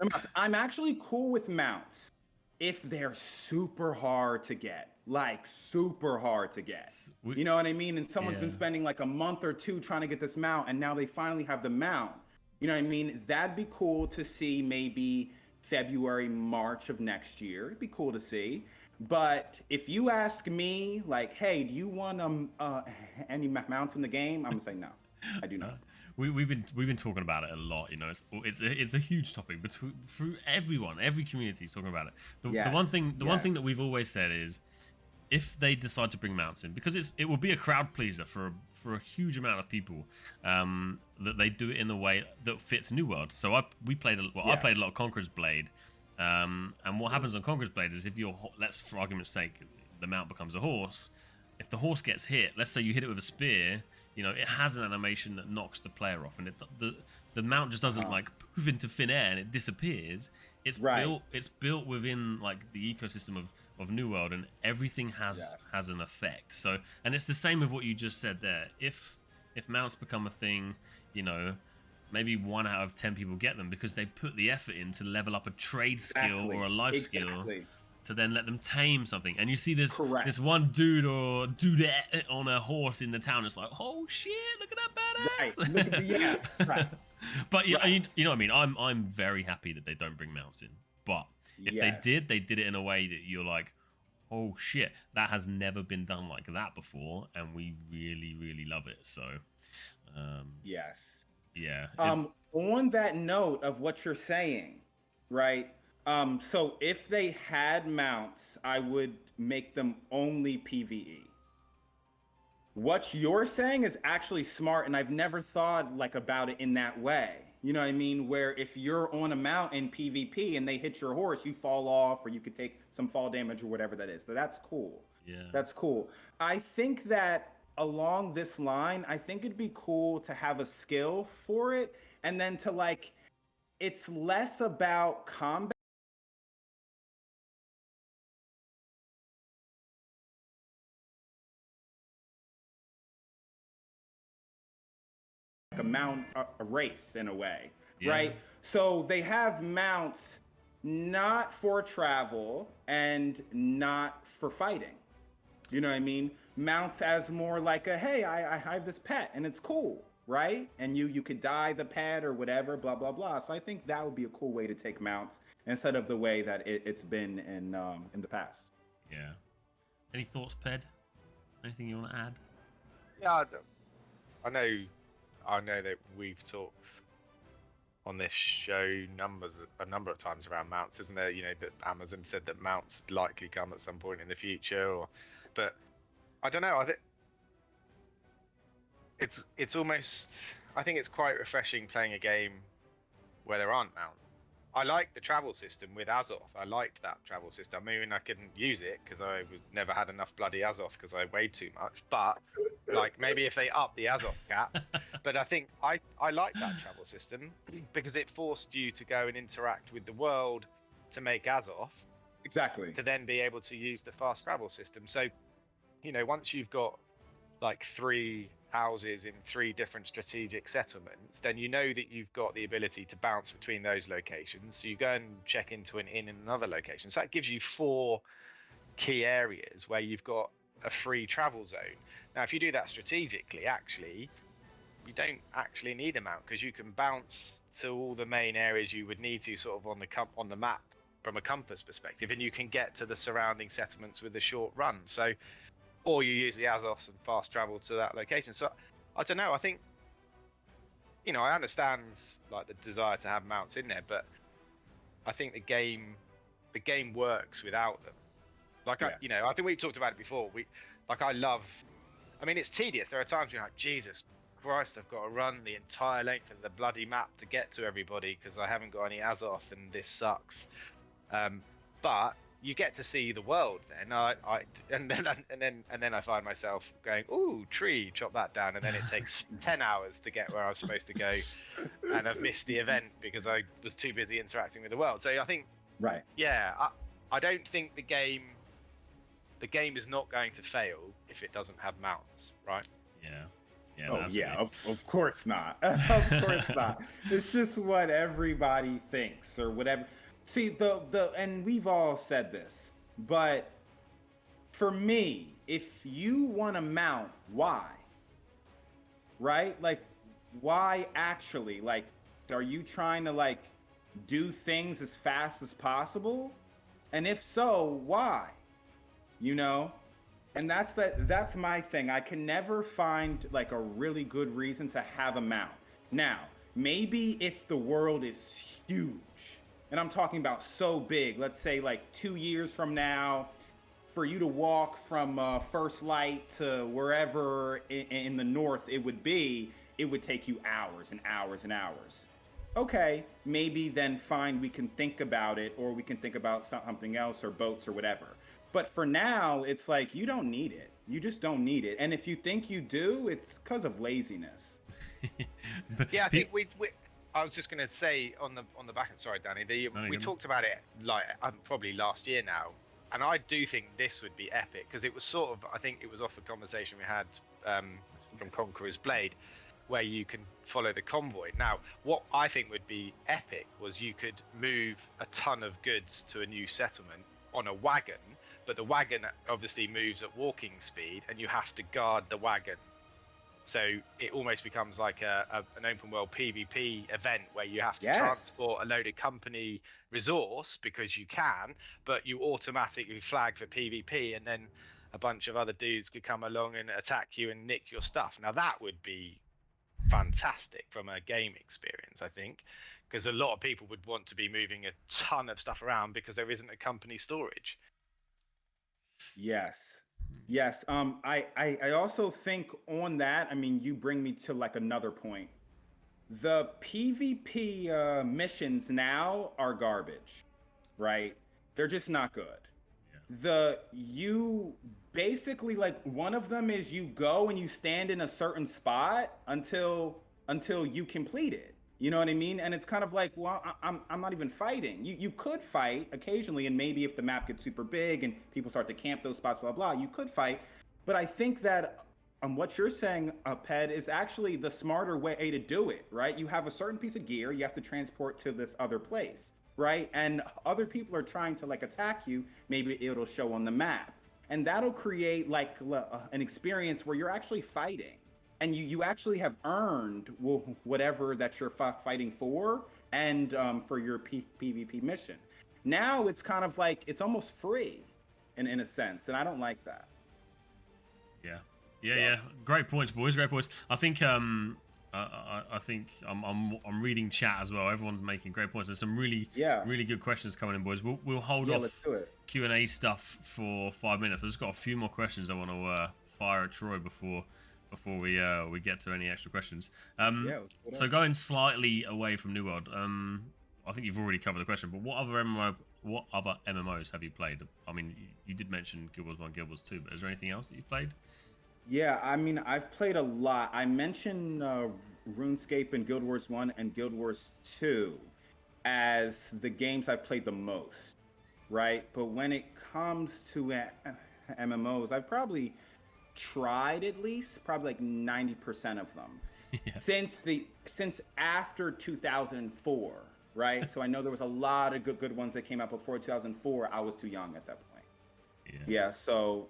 No mounts. I'm actually cool with mounts if they're super hard to get. Like, super hard to get. You know what I mean? And someone's been spending like a month or two trying to get this mount, and now they finally have the mount. You know what I mean? That'd be cool to see maybe February, March of next year. It'd be cool to see. But if you ask me, like, hey, do you want any mounts in the game? I'm gonna say no. I do not. We've been talking about it a lot. You know, it's a huge topic through everyone, every community is talking about it. The one thing that we've always said is, if they decide to bring mounts in, because it will be a crowd pleaser for a huge amount of people, that they do it in the way that fits New World. So I played a lot of Conqueror's Blade, and what happens on Conqueror's Blade is, if let's, for argument's sake, the mount becomes a horse. If the horse gets hit, let's say you hit it with a spear, you know, it has an animation that knocks the player off, and the mount just doesn't like poof into thin air and it disappears. It's built within like the ecosystem of New World, and everything has an effect. So, and it's the same with what you just said there. If mounts become a thing, you know, maybe 1 out of 10 people get them because they put the effort in to level up a trade skill or a life skill to then let them tame something. And you see this one dude or dudette on a horse in the town. It's like, oh shit, look at that badass. Right. But you know what I mean? I'm very happy that they don't bring mounts in. But if they did it in a way that you're like, oh shit, that has never been done like that before, and we really, really love it. So yes. Yeah. On that note of what you're saying, right? So if they had mounts, I would make them only PvE. What you're saying is actually smart, and I've never thought like about it in that way. You know what I mean? Where if you're on a mount in PvP and they hit your horse, you fall off, or you could take some fall damage or whatever that is. So that's cool. Yeah. That's cool. I think that along this line, I think it'd be cool to have a skill for it, and then to like, it's less about combat a race in a way, Yeah. right? So they have mounts not for travel and not for fighting. You know what I mean? Mounts as more like a, hey, I have this pet and it's cool, right? And you could dye the pet or whatever, blah blah blah. So I think that would be a cool way to take mounts instead of the way that it's been in the past. Yeah. Any thoughts, Ped? Anything you want to add? Yeah, I know that we've talked on this show a number of times around mounts, isn't there? You know, that Amazon said that mounts likely come at some point in the future, but I don't know. I think it's almost. I think it's quite refreshing playing a game where there aren't mounts. I like the travel system with Azoth. I liked that travel system. I mean, I couldn't use it because I never had enough bloody Azoth because I weighed too much. But like maybe if they up the Azoth cap. But I think I like that travel system because it forced you to go and interact with the world to make Azoth. Exactly. To then be able to use the fast travel system. So, you know, once you've got like 3 houses in 3 different strategic settlements, then you know that you've got the ability to bounce between those locations. So you go and check into an inn in another location. So that gives you 4 key areas where you've got a free travel zone. Now, if you do that strategically, actually, you don't actually need a mount because you can bounce to all the main areas you would need to sort of on the map from a compass perspective, and you can get to the surrounding settlements with a short run. So, or you use the Azoths and fast travel to that location. So I don't know. I think, you know, I understand like the desire to have mounts in there, but I think the game works without them. Like Yes. I think we talked about it before. I mean, it's tedious. There are times you're like, Jesus Christ, I've got to run the entire length of the bloody map to get to everybody because I haven't got any Azoth and this sucks. But you get to see the world then. And then I find myself going, ooh, tree, chop that down, and then it takes 10 hours to get where I was supposed to go, and I've missed the event because I was too busy interacting with the world. So I think, Right. yeah, I don't think the game is not going to fail if it doesn't have mounts, right? Yeah. Yeah. Oh absolutely. yeah, of course not. Of course not. It's just what everybody thinks or whatever. See, and we've all said this, but for me, if you want to mount, why? Right? Like, why actually? Like, are you trying to like do things as fast as possible? And if so, why? You know? And that's my thing. I can never find like a really good reason to have a mount. Now, maybe if the world is huge, and I'm talking about so big, let's say like 2 years from now, for you to walk from First Light to wherever in the north it would take you hours and hours and hours. Okay, maybe then fine, we can think about it, or we can think about something else, or boats or whatever. But for now, it's like you don't need it. You just don't need it. And if you think you do, it's because of laziness. But Yeah, I think we I was just going to say on the back end, sorry, Danny, we talked about it like probably last year now, and I do think this would be epic because it was sort of, I think it was off a conversation we had from Conqueror's Blade, where you can follow the convoy. Now, what I think would be epic was you could move a ton of goods to a new settlement on a wagon, but the wagon obviously moves at walking speed, and you have to guard the wagon. So it almost becomes like an open world PvP event where you have to transport a load of company resource because you can, but you automatically flag for PvP, and then a bunch of other dudes could come along and attack you and nick your stuff. Now that would be fantastic from a game experience, I think, because a lot of people would want to be moving a ton of stuff around because there isn't a company storage. Yes. I also think on that, I mean, you bring me to like another point. The PvP missions now are garbage, right? They're just not good. You basically, like, one of them is you go and you stand in a certain spot until you complete it. You know what I mean? And it's kind of like, well, I'm not even fighting. You could fight occasionally, and maybe if the map gets super big and people start to camp those spots, blah blah, you could fight. But I think that what you're saying, Ped, is actually the smarter way to do it, right? You have a certain piece of gear you have to transport to this other place, right? And other people are trying to like attack you. Maybe it'll show on the map, and that'll create like an experience where you're actually fighting, and you actually have earned whatever that you're fighting for, and for your PvP mission. Now it's kind of like it's almost free, in a sense, and I don't like that. Yeah. Yeah. Great points, boys. Great points. I think I think I'm reading chat as well. Everyone's making great points. There's some really good questions coming in, boys. We'll hold off Q&A stuff for 5 minutes. I've just got a few more questions I want to fire at Troy before we get to any extra questions. So going slightly away from New World, I think you've already covered the question, but what other MMOs have you played? I mean, you did mention Guild Wars 1, Guild Wars 2, but is there anything else that you've played? Yeah, I mean, I've played a lot. I mentioned RuneScape and Guild Wars 1 and Guild Wars 2 as the games I've played the most, right? But when it comes to MMOs, I've probably tried at least probably like 90% of them since after 2004, right? So I know there was a lot of good ones that came out before 2004. I was too young at that point. So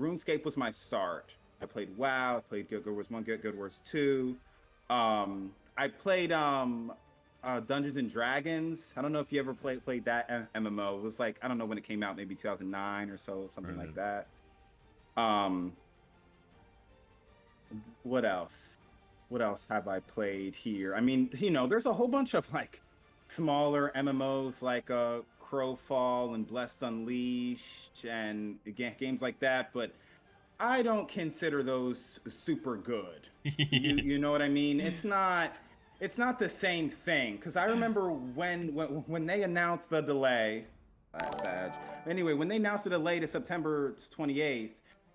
RuneScape was my start. I played WoW, I played Guild Wars 1, Guild Wars 2. I played Dungeons and Dragons. I don't know if you ever played that MMO. It was like, I don't know when it came out, maybe 2009 or so, something like that. What else? What else have I played here? I mean, you know, there's a whole bunch of like smaller MMOs like Crowfall and Blessed Unleashed and games like that, but I don't consider those super good. You know what I mean? It's not the same thing, because I remember when they announced the delay. That's sad. Anyway, when they announced the delay to September 28th,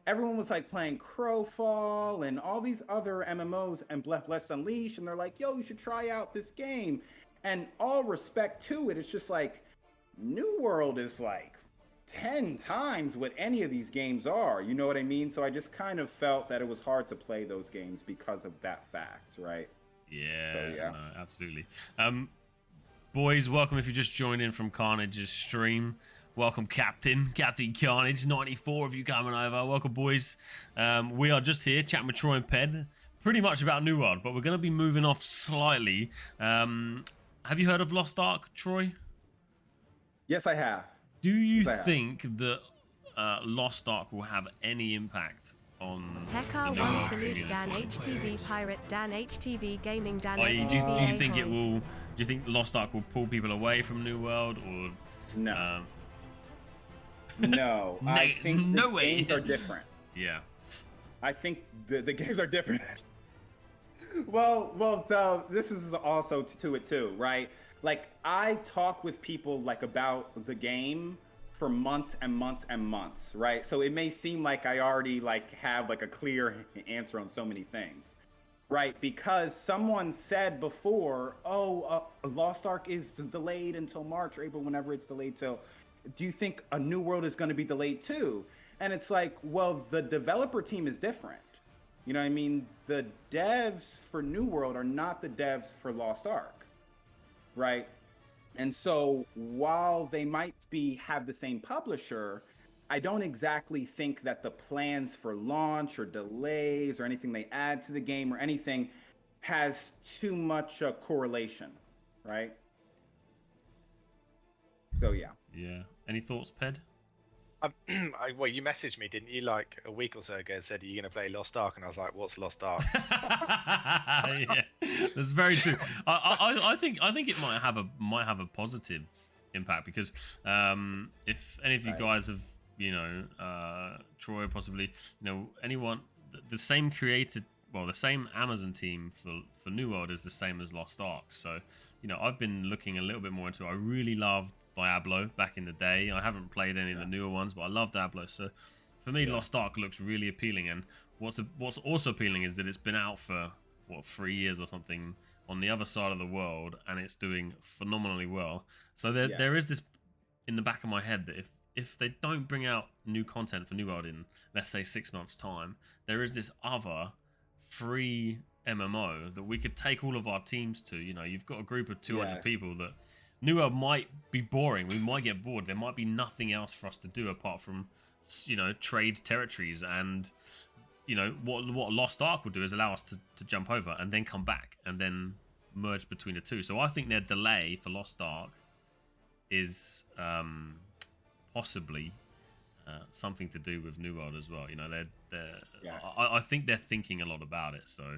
everyone was like playing Crowfall and all these other MMOs and Blessed Unleashed, and they're like, yo, you should try out this game. And all respect to it, it's just like, New World is like 10 times what any of these games are. You know what I mean? So I just kind of felt that it was hard to play those games because of that fact, right? Yeah, so, no, absolutely. Boys, welcome if you just joined in from Carnage's stream. Welcome, Captain Carnage, 94 of you coming over. Welcome, boys. We are just here chatting with Troy and Ped, pretty much about New World, but we're going to be moving off slightly. Have you heard of Lost Ark, Troy? Yes, I have. Do you think that Lost Ark will have any impact on Tekar the Salute Dan HTV Pirate Dan HTV Gaming Dan do you think it will? Do you think Lost Ark will pull people away from New World, or no? No, I think the games are different. Yeah, I think the games are different. well, this is also to it too, right? Like, I talk with people like about the game for months and months and months, right? So it may seem like I already like have like a clear answer on so many things, right? Because someone said before, Lost Ark is delayed until March or April, whenever it's delayed till. Do you think a New World is going to be delayed too? And it's like, well, the developer team is different. You know what I mean? The devs for New World are not the devs for Lost Ark, right? And so while they might have the same publisher, I don't exactly think that the plans for launch or delays or anything they add to the game or anything has too much correlation, right? So yeah. Yeah. Any thoughts, Ped? Well, you messaged me, didn't you, like a week or so ago, and said, "Are you going to play Lost Ark?" And I was like, "What's Lost Ark?" Yeah, that's very true. I think it might have a positive impact, because if any of you guys have, you know, Troy possibly, you know, anyone, the same created. Well, the same Amazon team for New World is the same as Lost Ark. So, you know, I've been looking a little bit more into it. I really loved Diablo back in the day. I haven't played any of the newer ones, but I love Diablo. So, for me, Lost Ark looks really appealing. And what's also appealing is that it's been out for, 3 years or something on the other side of the world, and it's doing phenomenally well. So there is this in the back of my head that if they don't bring out new content for New World in, let's say, 6 months' time, there is this other free MMO that we could take all of our teams to. You know, you've got a group of 200 Yes. people that New World might be boring. We might get bored. There might be nothing else for us to do apart from, you know, trade territories. And, you know, what Lost Ark will do is allow us to jump over and then come back and then merge between the two. So I think their delay for Lost Ark is possibly something to do with New World as well. You know, Yes. I think they're thinking a lot about it. So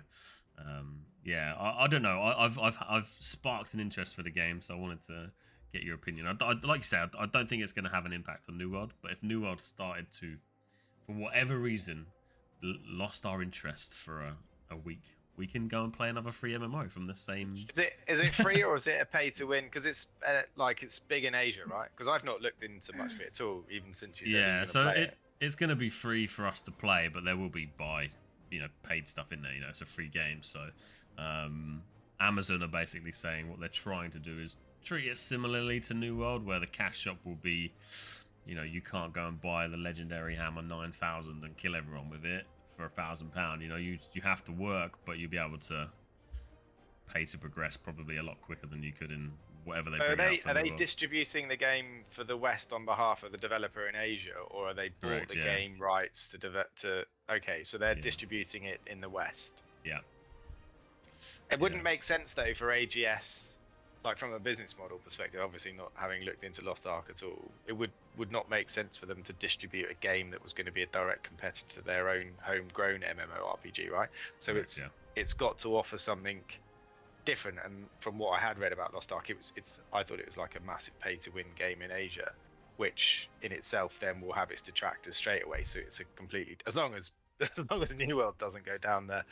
yeah, I don't know. I've sparked an interest for the game, so I wanted to get your opinion. Like you said, I don't think it's going to have an impact on New World, but if New World started to, for whatever reason, lost our interest for a week, we can go and play another free MMO from the same. Is it free or is it a pay to win? Because it's like it's big in Asia, right? Because I've not looked into much of it at all, even since you said you were Yeah, gonna so play it's going to be free for us to play, but there will be paid stuff in there. You know, it's a free game, so Amazon are basically saying what they're trying to do is treat it similarly to New World, where the cash shop will be, you know, you can't go and buy the legendary hammer 9000 and kill everyone with it for £1,000. You know, you have to work, but you'll be able to pay to progress probably a lot quicker than you could in whatever they So bring out for are New they World. distributing the game for the West on behalf of the developer in Asia, or are they bought Correct, the yeah. game rights to Okay, so they're Yeah. distributing it in the West. Yeah. It wouldn't Yeah. make sense though for AGS, like from a business model perspective. Obviously, not having looked into Lost Ark at all, it would not make sense for them to distribute a game that was going to be a direct competitor to their own homegrown MMORPG, right? So Correct, yeah. it's got to offer something different. And from what I had read about Lost Ark, I thought it was like a massive pay to win game in Asia, which in itself then will have its detractors straight away. So it's a completely, as long as New World doesn't go down there.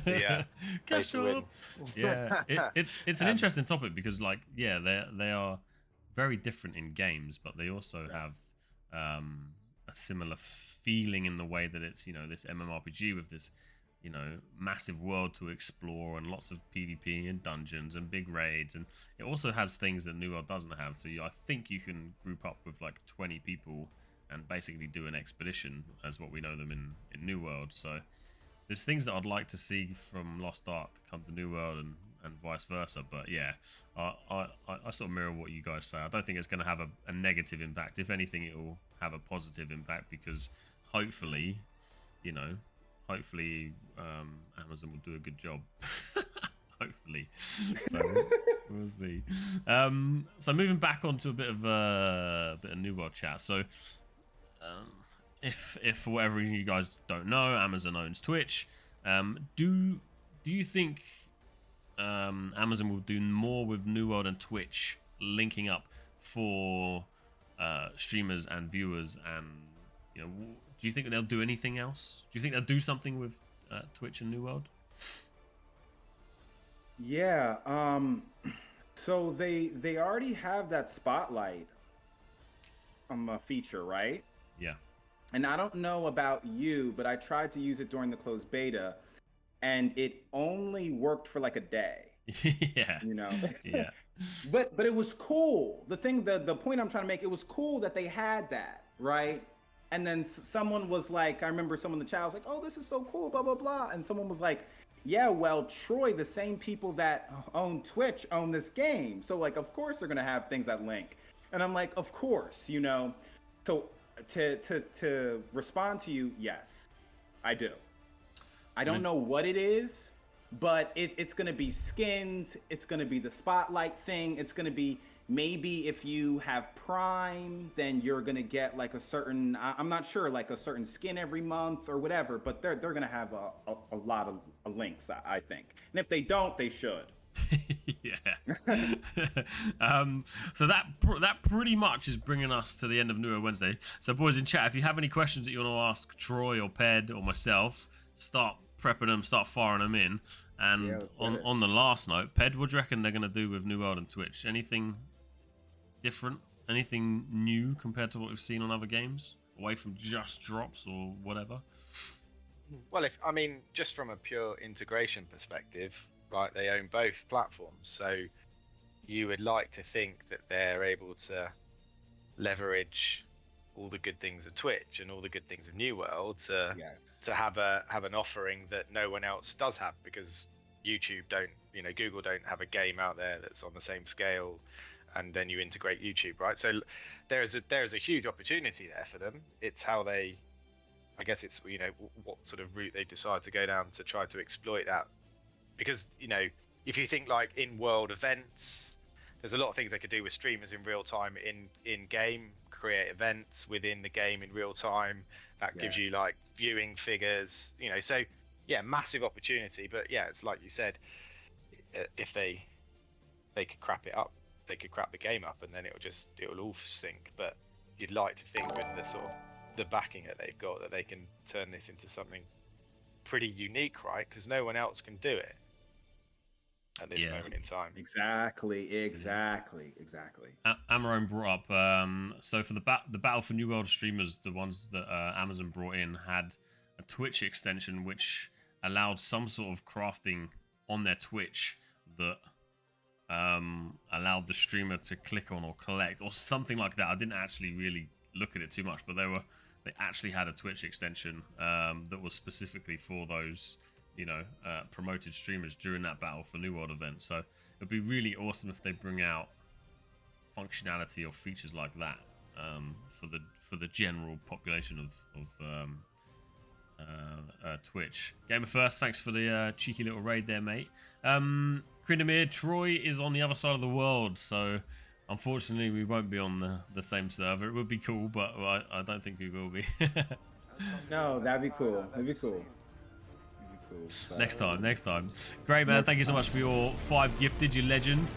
Yeah, Cash to win. up. Yeah, it's an interesting topic because, like, yeah, they are very different in games, but they also have a similar feeling in the way that it's, you know, this MMORPG with this, you know, massive world to explore and lots of PvP and dungeons and big raids, and it also has things that New World doesn't have. So I think you can group up with like 20 people and basically do an expedition as what we know them in New World. So there's things that I'd like to see from Lost Ark come to New World and vice versa. But yeah, I sort of mirror what you guys say. I don't think it's going to have a negative impact. If anything, it will have a positive impact because hopefully, you know, Amazon will do a good job. Hopefully. So we'll see. So moving back onto a bit of New World chat. So if for whatever reason you guys don't know, Amazon owns Twitch. Do you think Amazon will do more with New World and Twitch linking up for streamers and viewers? And, you know, do you think they'll do anything else? Do you think they'll do something with Twitch and New World? Yeah. So they already have that spotlight feature, right? Yeah. And I don't know about you, but I tried to use it during the closed beta, and it only worked for like a day. Yeah. You know. Yeah. But it was cool. The point I'm trying to make, it was cool that they had that, right? And then someone was like, I remember someone in the chat was like, "Oh, this is so cool, blah blah blah," and someone was like, "Yeah, well, Troy, the same people that own Twitch own this game, so like, of course they're gonna have things that link." And I'm like, "Of course, you know." So to respond to you, yes, I do. I don't know what it is, but it's going to be skins. It's going to be the spotlight thing. It's going to be maybe if you have Prime, then you're going to get like a certain, I'm not sure, like a certain skin every month or whatever, but they're going to have a lot of links, I think. And if they don't, they should. Yeah. So that pretty much is bringing us to the end of New World Wednesday. So boys in chat, if you have any questions that you want to ask Troy or Ped or myself, start prepping them, start firing them in. And Yeah, on the last note, Ped, what do you reckon they're going to do with New World and Twitch? Anything different? Anything new compared to what we've seen on other games? Away from just drops or whatever? Well, just from a pure integration perspective, right, they own both platforms, so you would like to think that they're able to leverage all the good things of Twitch and all the good things of New World to Yes. have an offering that no one else does have, because YouTube don't, Google don't have a game out there that's on the same scale, and then you integrate YouTube, right? So there's a huge opportunity there for them. It's how they, I guess it's what sort of route they decide to go down to try to exploit that, because if you think like in world events, there's a lot of things they could do with streamers in real time in game, create events within the game in real time that gives you Yes. like viewing figures, so yeah, massive opportunity. But yeah, it's like you said, if they could crap it up, they could crap the game up, and then it'll all sink. But you'd like to think with the sort of the backing that they've got, that they can turn this into something pretty unique, right? Because no one else can do it at this moment in time. Exactly. Amazon brought up, so for the Battle for New World streamers, the ones that Amazon brought in had a Twitch extension which allowed some sort of crafting on their Twitch that allowed the streamer to click on or collect or something like that. I didn't actually really look at it too much, but they actually had a Twitch extension that was specifically for those promoted streamers during that Battle for New World event. So it'd be really awesome if they bring out functionality or features like that for the general population of Twitch. Gamer First, thanks for the cheeky little raid there, mate. Krindamir, Troy is on the other side of the world, so unfortunately we won't be on the same server. It would be cool, but I don't think we will be. No, that'd be cool. So- Next time. Great, man. Thank you so much for your 5 gifted, you legend.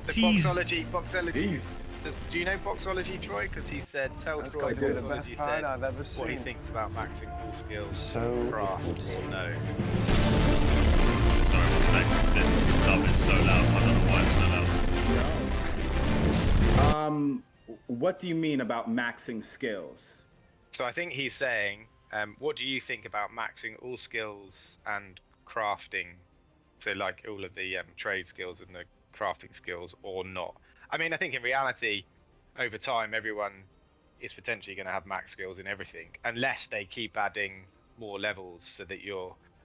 Tease. Boxology. Jeez. Do you know Boxology, Troy? Because he said, tell That's Troy gotta be the best Boxology part said I've ever what he seen. thinks about maxing all skills, So craft, it or no. Sorry, one sec. This sub is so loud. I don't know why it's so loud. What do you mean about maxing skills? So I think he's saying, what do you think about maxing all skills and crafting? So like all of the trade skills and the crafting skills, or not? I mean, I think in reality, over time, everyone is potentially going to have max skills in everything, unless they keep adding more levels, so that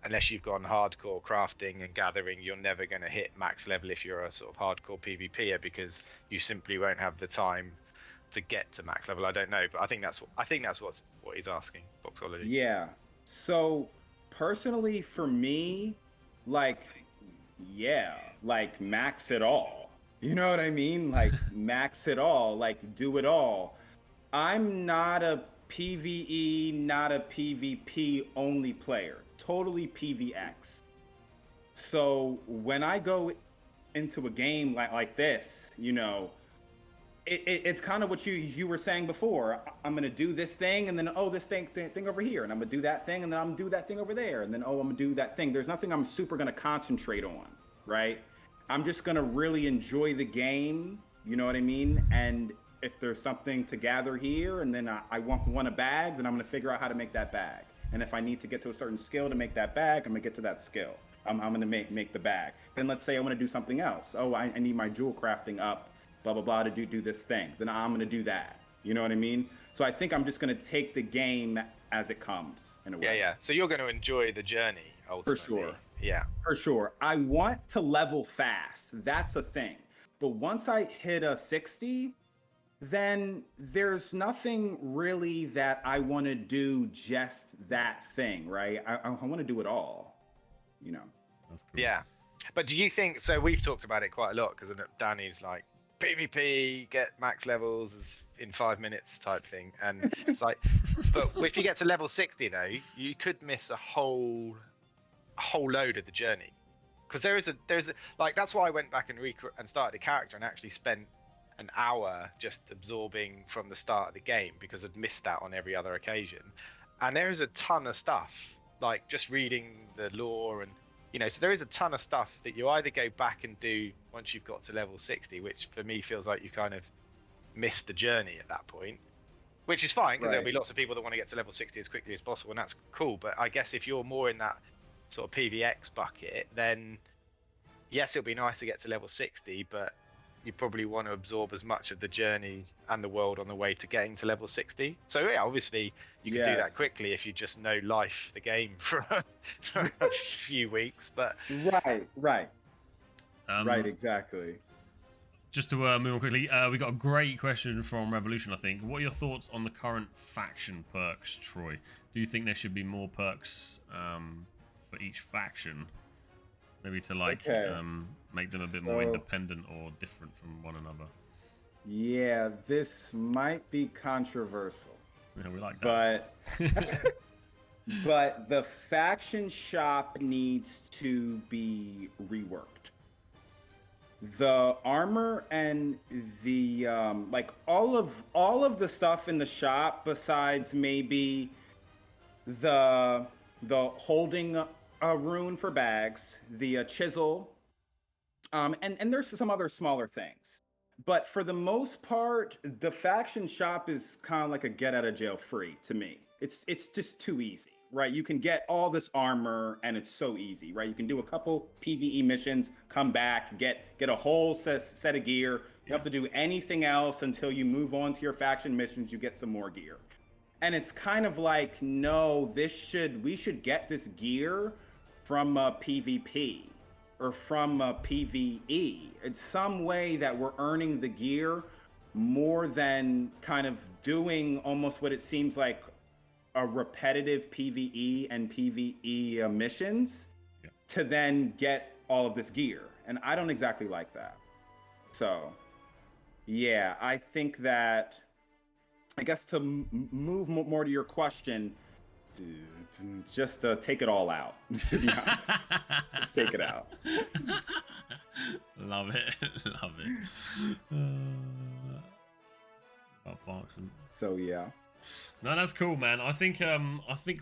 unless you've gone hardcore crafting and gathering, you're never going to hit max level if you're a sort of hardcore PvPer, because you simply won't have the time to get to max level. I don't know, but I think that's what he's asking, Boxology. Yeah. So personally, for me, like max it all. You know what I mean? Like max it all, like do it all. I'm not a PvE, not a PvP only player. Totally PvX. So when I go into a game like this, it's kind of what you were saying before. I'm gonna do this thing, and then this thing over here, and I'm gonna do that thing, and then I'm gonna do that thing over there, and then I'm gonna do that thing. There's nothing I'm super gonna concentrate on, right? I'm just gonna really enjoy the game. You know what I mean? And if there's something to gather here, and then I want a bag, then I'm gonna figure out how to make that bag. And if I need to get to a certain skill to make that bag, I'm gonna get to that skill. I'm gonna make the bag. Then let's say I want to do something else. I need my jewel crafting up, blah blah blah, to do this thing. Then I'm gonna do that. You know what I mean? So I think I'm just gonna take the game as it comes in a way. Yeah. So you're going to enjoy the journey ultimately. For sure. Yeah. For sure. I want to level fast. That's a thing. But once I hit a 60, then there's nothing really that I want to do just that thing, right? I want to do it all, That's cool. Yeah. But do you think, so we've talked about it quite a lot, because Danny's like, PvP, get max levels in 5 minutes type thing. And it's like, but if you get to level 60 though, you could miss a whole load of the journey. Because there's a like, that's why I went back and started a character and actually spent an hour just absorbing from the start of the game, because I'd missed that on every other occasion. And there is a ton of stuff, like just reading the lore and so there is a ton of stuff that you either go back and do once you've got to level 60, which for me feels like you kind of missed the journey at that point, which is fine, because there'll be lots of people that want to get to level 60 as quickly as possible, and that's cool. But I guess if you're more in that sort of PvX bucket, then yes, it'll be nice to get to level 60, but you probably want to absorb as much of the journey and the world on the way to getting to level 60. So yeah, obviously you can do that Yes. quickly if you just know life, the game for a few weeks. But Right, right, right, Um, exactly. Just to move on quickly, we got a great question from Revolution, I think. What are your thoughts on the current faction perks, Troy? Do you think there should be more perks for each faction? Maybe to Okay. make them a bit more So- independent or different from one another. Yeah, this might be controversial, Yeah, we like that. but but the faction shop needs to be reworked. The armor and the like all of the stuff in the shop, besides maybe the holding rune for bags, the chisel, and there's some other smaller things. But for the most part, the faction shop is kind of like a get out of jail free to me. It's just too easy, right? You can get all this armor and it's so easy, right? You can do a couple PvE missions, come back, get a whole set of gear. You don't have to do anything else until you move on to your faction missions, you get some more gear. And it's kind of like, no, we should get this gear from PvP or from PvE. It's some way that we're earning the gear more than kind of doing almost what it seems like a repetitive PvE and PvE missions to then get all of this gear. And I don't exactly like that. So, yeah, I think that, I guess to move more to your question, just take it all out, to be honest. Just take it out. Love it. Love it. So, yeah. No, that's cool, man. I think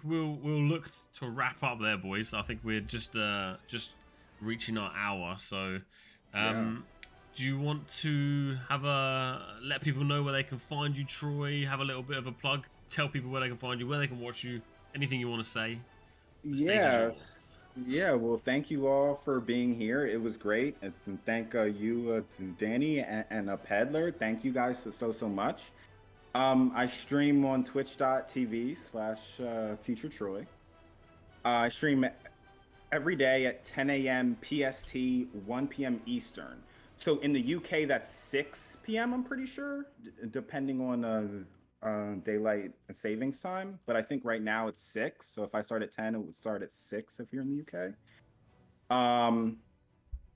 we'll look to wrap up there, boys. I think we're just reaching our hour. So, do you want to let people know where they can find you, Troy? Have a little bit of a plug. Tell people where they can find you, where they can watch you. Anything you want to say? The stage is yours. Yeah. Well, thank you all for being here. It was great, and thank you, Danny and Peddler. Thank you guys so much. I stream on twitch.tv/FutureTroy. I stream every day at 10 a.m. PST, 1 p.m. Eastern. So in the UK, that's 6 p.m., I'm pretty sure, depending on daylight savings time. But I think right now it's 6. So if I start at 10, it would start at 6 if you're in the UK.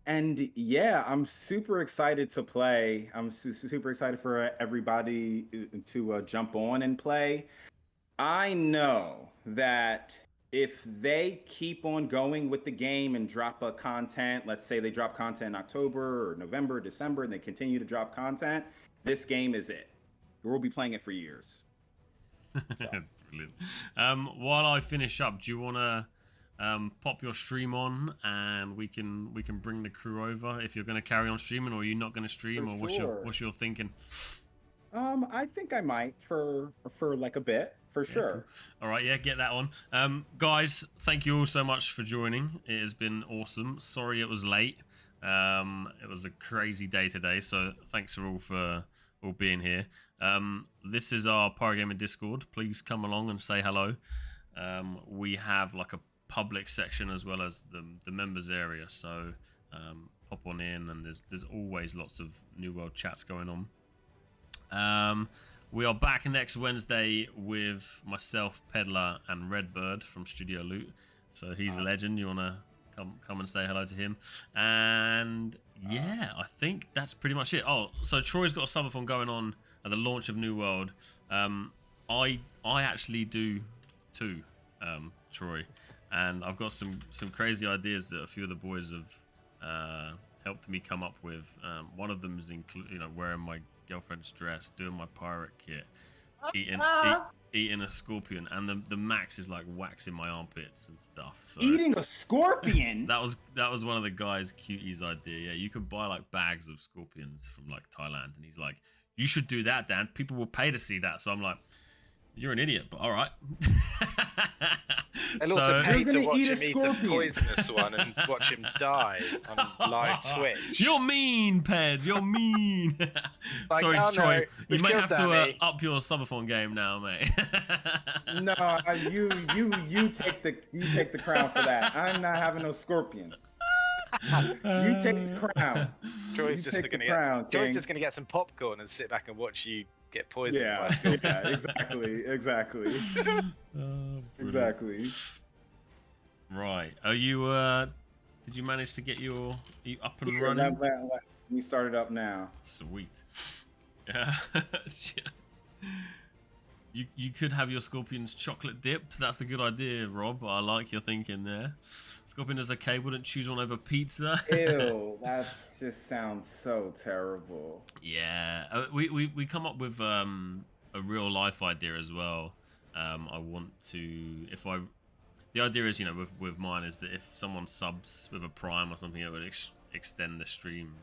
And yeah, I'm super excited to play. I'm super excited for everybody to jump on and play. I know that if they keep on going with the game and drop content, let's say they drop content in October or November, December, and they continue to drop content, this game is it. We'll be playing it for years. So. Brilliant. While I finish up, do you want to pop your stream on and we can bring the crew over if you're going to carry on streaming, or are you not going to stream, For or sure. what's your thinking? I think I might for like a bit, for sure. Cool. All right, yeah, get that on. Guys, thank you all so much for joining. It has been awesome. Sorry it was late. It was a crazy day today, so thanks for all being here. This is our Pyrogamer Discord. Please come along and say hello. We have like a public section as well as the members area, so pop on in, and there's always lots of New World chats going on. We are back next Wednesday with myself, Peddler, and Redbird from Studio Loot. So he's a legend. You want to come and say hello to him? And yeah, I think that's pretty much it. Oh, so Troy's got a subathon going on at the launch of New World. I actually do too, Troy, and I've got some crazy ideas that a few of the boys have helped me come up with. One of them is wearing my girlfriend's dress, doing my pirate kit, eating a scorpion, and the max is like waxing my armpits and stuff. So Eating a scorpion? that was one of the guys' cuties idea. Yeah, you can buy like bags of scorpions from like Thailand, and he's like, you should do that, Dan. People will pay to see that. So I'm like, You're an idiot, but all right. They'll also pay You're to gonna watch eat a him eat a scorpion. poisonous one and watch him die on live Twitch. You're mean, Ped. You're mean. Like, Sorry, oh, Troy. no, You we've might killed have to Danny. up your subathon game now, mate. No, you take the crown for that. I'm not having no scorpion. You take the crown. Troy's You just take gonna the crown, Troy's King. just gonna get some popcorn and sit back and watch you get poisoned by a Yeah, scorpion. yeah, exactly. Brilliant. Exactly. Right. Are you? Did you manage to get are you up and Here, running? let me start it up now. Sweet. Yeah. You could have your scorpions chocolate dipped. That's a good idea, Rob. I like your thinking there. Scorpion is okay. Wouldn't choose one over pizza. Ew, that just sounds so terrible. Yeah. We come up with a real life idea as well. I want to the idea is, you know, with mine is that if someone subs with a prime or something, it would extend the stream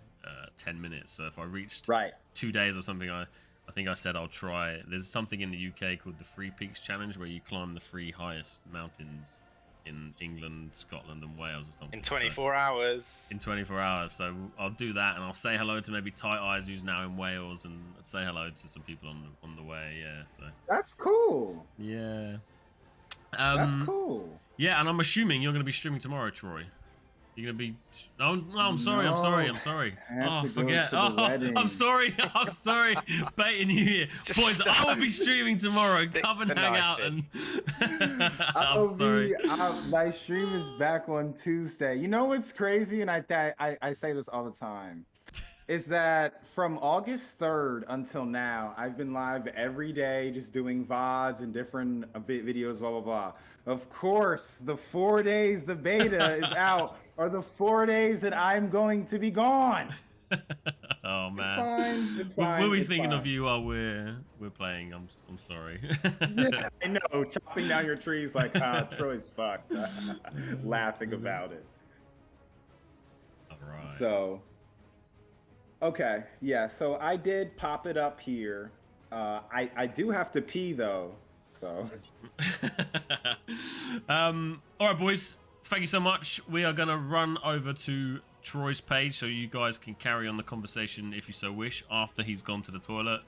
10 minutes. So if I reached Right. 2 days or something, I think I said I'll try. There's something in the UK called the Free Peaks Challenge where you climb the 3 highest mountains in England, Scotland, and Wales or something. In 24 hours. In 24 hours. So I'll do that, and I'll say hello to maybe Tight Eyes, who's now in Wales, and say hello to some people on the way. Yeah. So That's cool. yeah. That's cool. Yeah, and I'm assuming you're going to be streaming tomorrow, Troy. You're going to be... No, I'm sorry. I'm sorry. I have Oh, to go forget. to the wedding. I'm sorry. Baiting you here. Just Boys, stop. I will be streaming tomorrow. Stick Come and the hang knife out in. and... I'm sorry. My stream is back on Tuesday. You know what's crazy? And I say this all the time. Is that from August 3rd until now, I've been live every day, just doing VODs and different videos, blah, blah, blah. Of course, the 4 days the beta is out are the 4 days that I'm going to be gone. Oh, It's man. fine. It's fine. We'll be it's thinking fine. of you while we're playing. I'm sorry. Yeah, I know, chopping down your trees like, Troy's fucked. Laughing about it. All right. So, okay, yeah. So I did pop it up here. I do have to pee though. So all right, boys. Thank you so much. We are gonna run over to Troy's page so you guys can carry on the conversation if you so wish after he's gone to the toilet.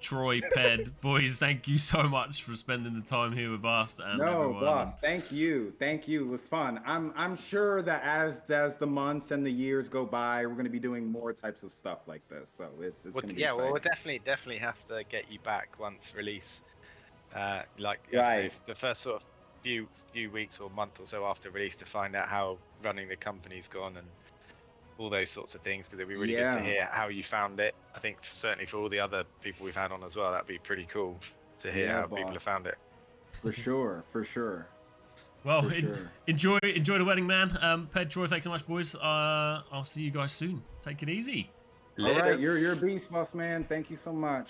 Troy, Ped, boys, thank you so much for spending the time here with us and no, everyone. boss. Thank you. It was fun. I'm sure that as the months and the years go by, we're gonna be doing more types of stuff like this. So it's gonna be exciting. Well, we'll definitely have to get you back once release. Right. The first sort of few weeks or month or so after release to find out how running the company's gone and all those sorts of things, because it'd be really good to hear how you found it. I think certainly for all the other people we've had on as well, that'd be pretty cool to hear how people have found it. For sure. Well, For sure. enjoy the wedding, man. Ped, Troy, thanks so much, boys. I'll see you guys soon. Take it easy. All right, you're a beast, boss man. Thank you so much.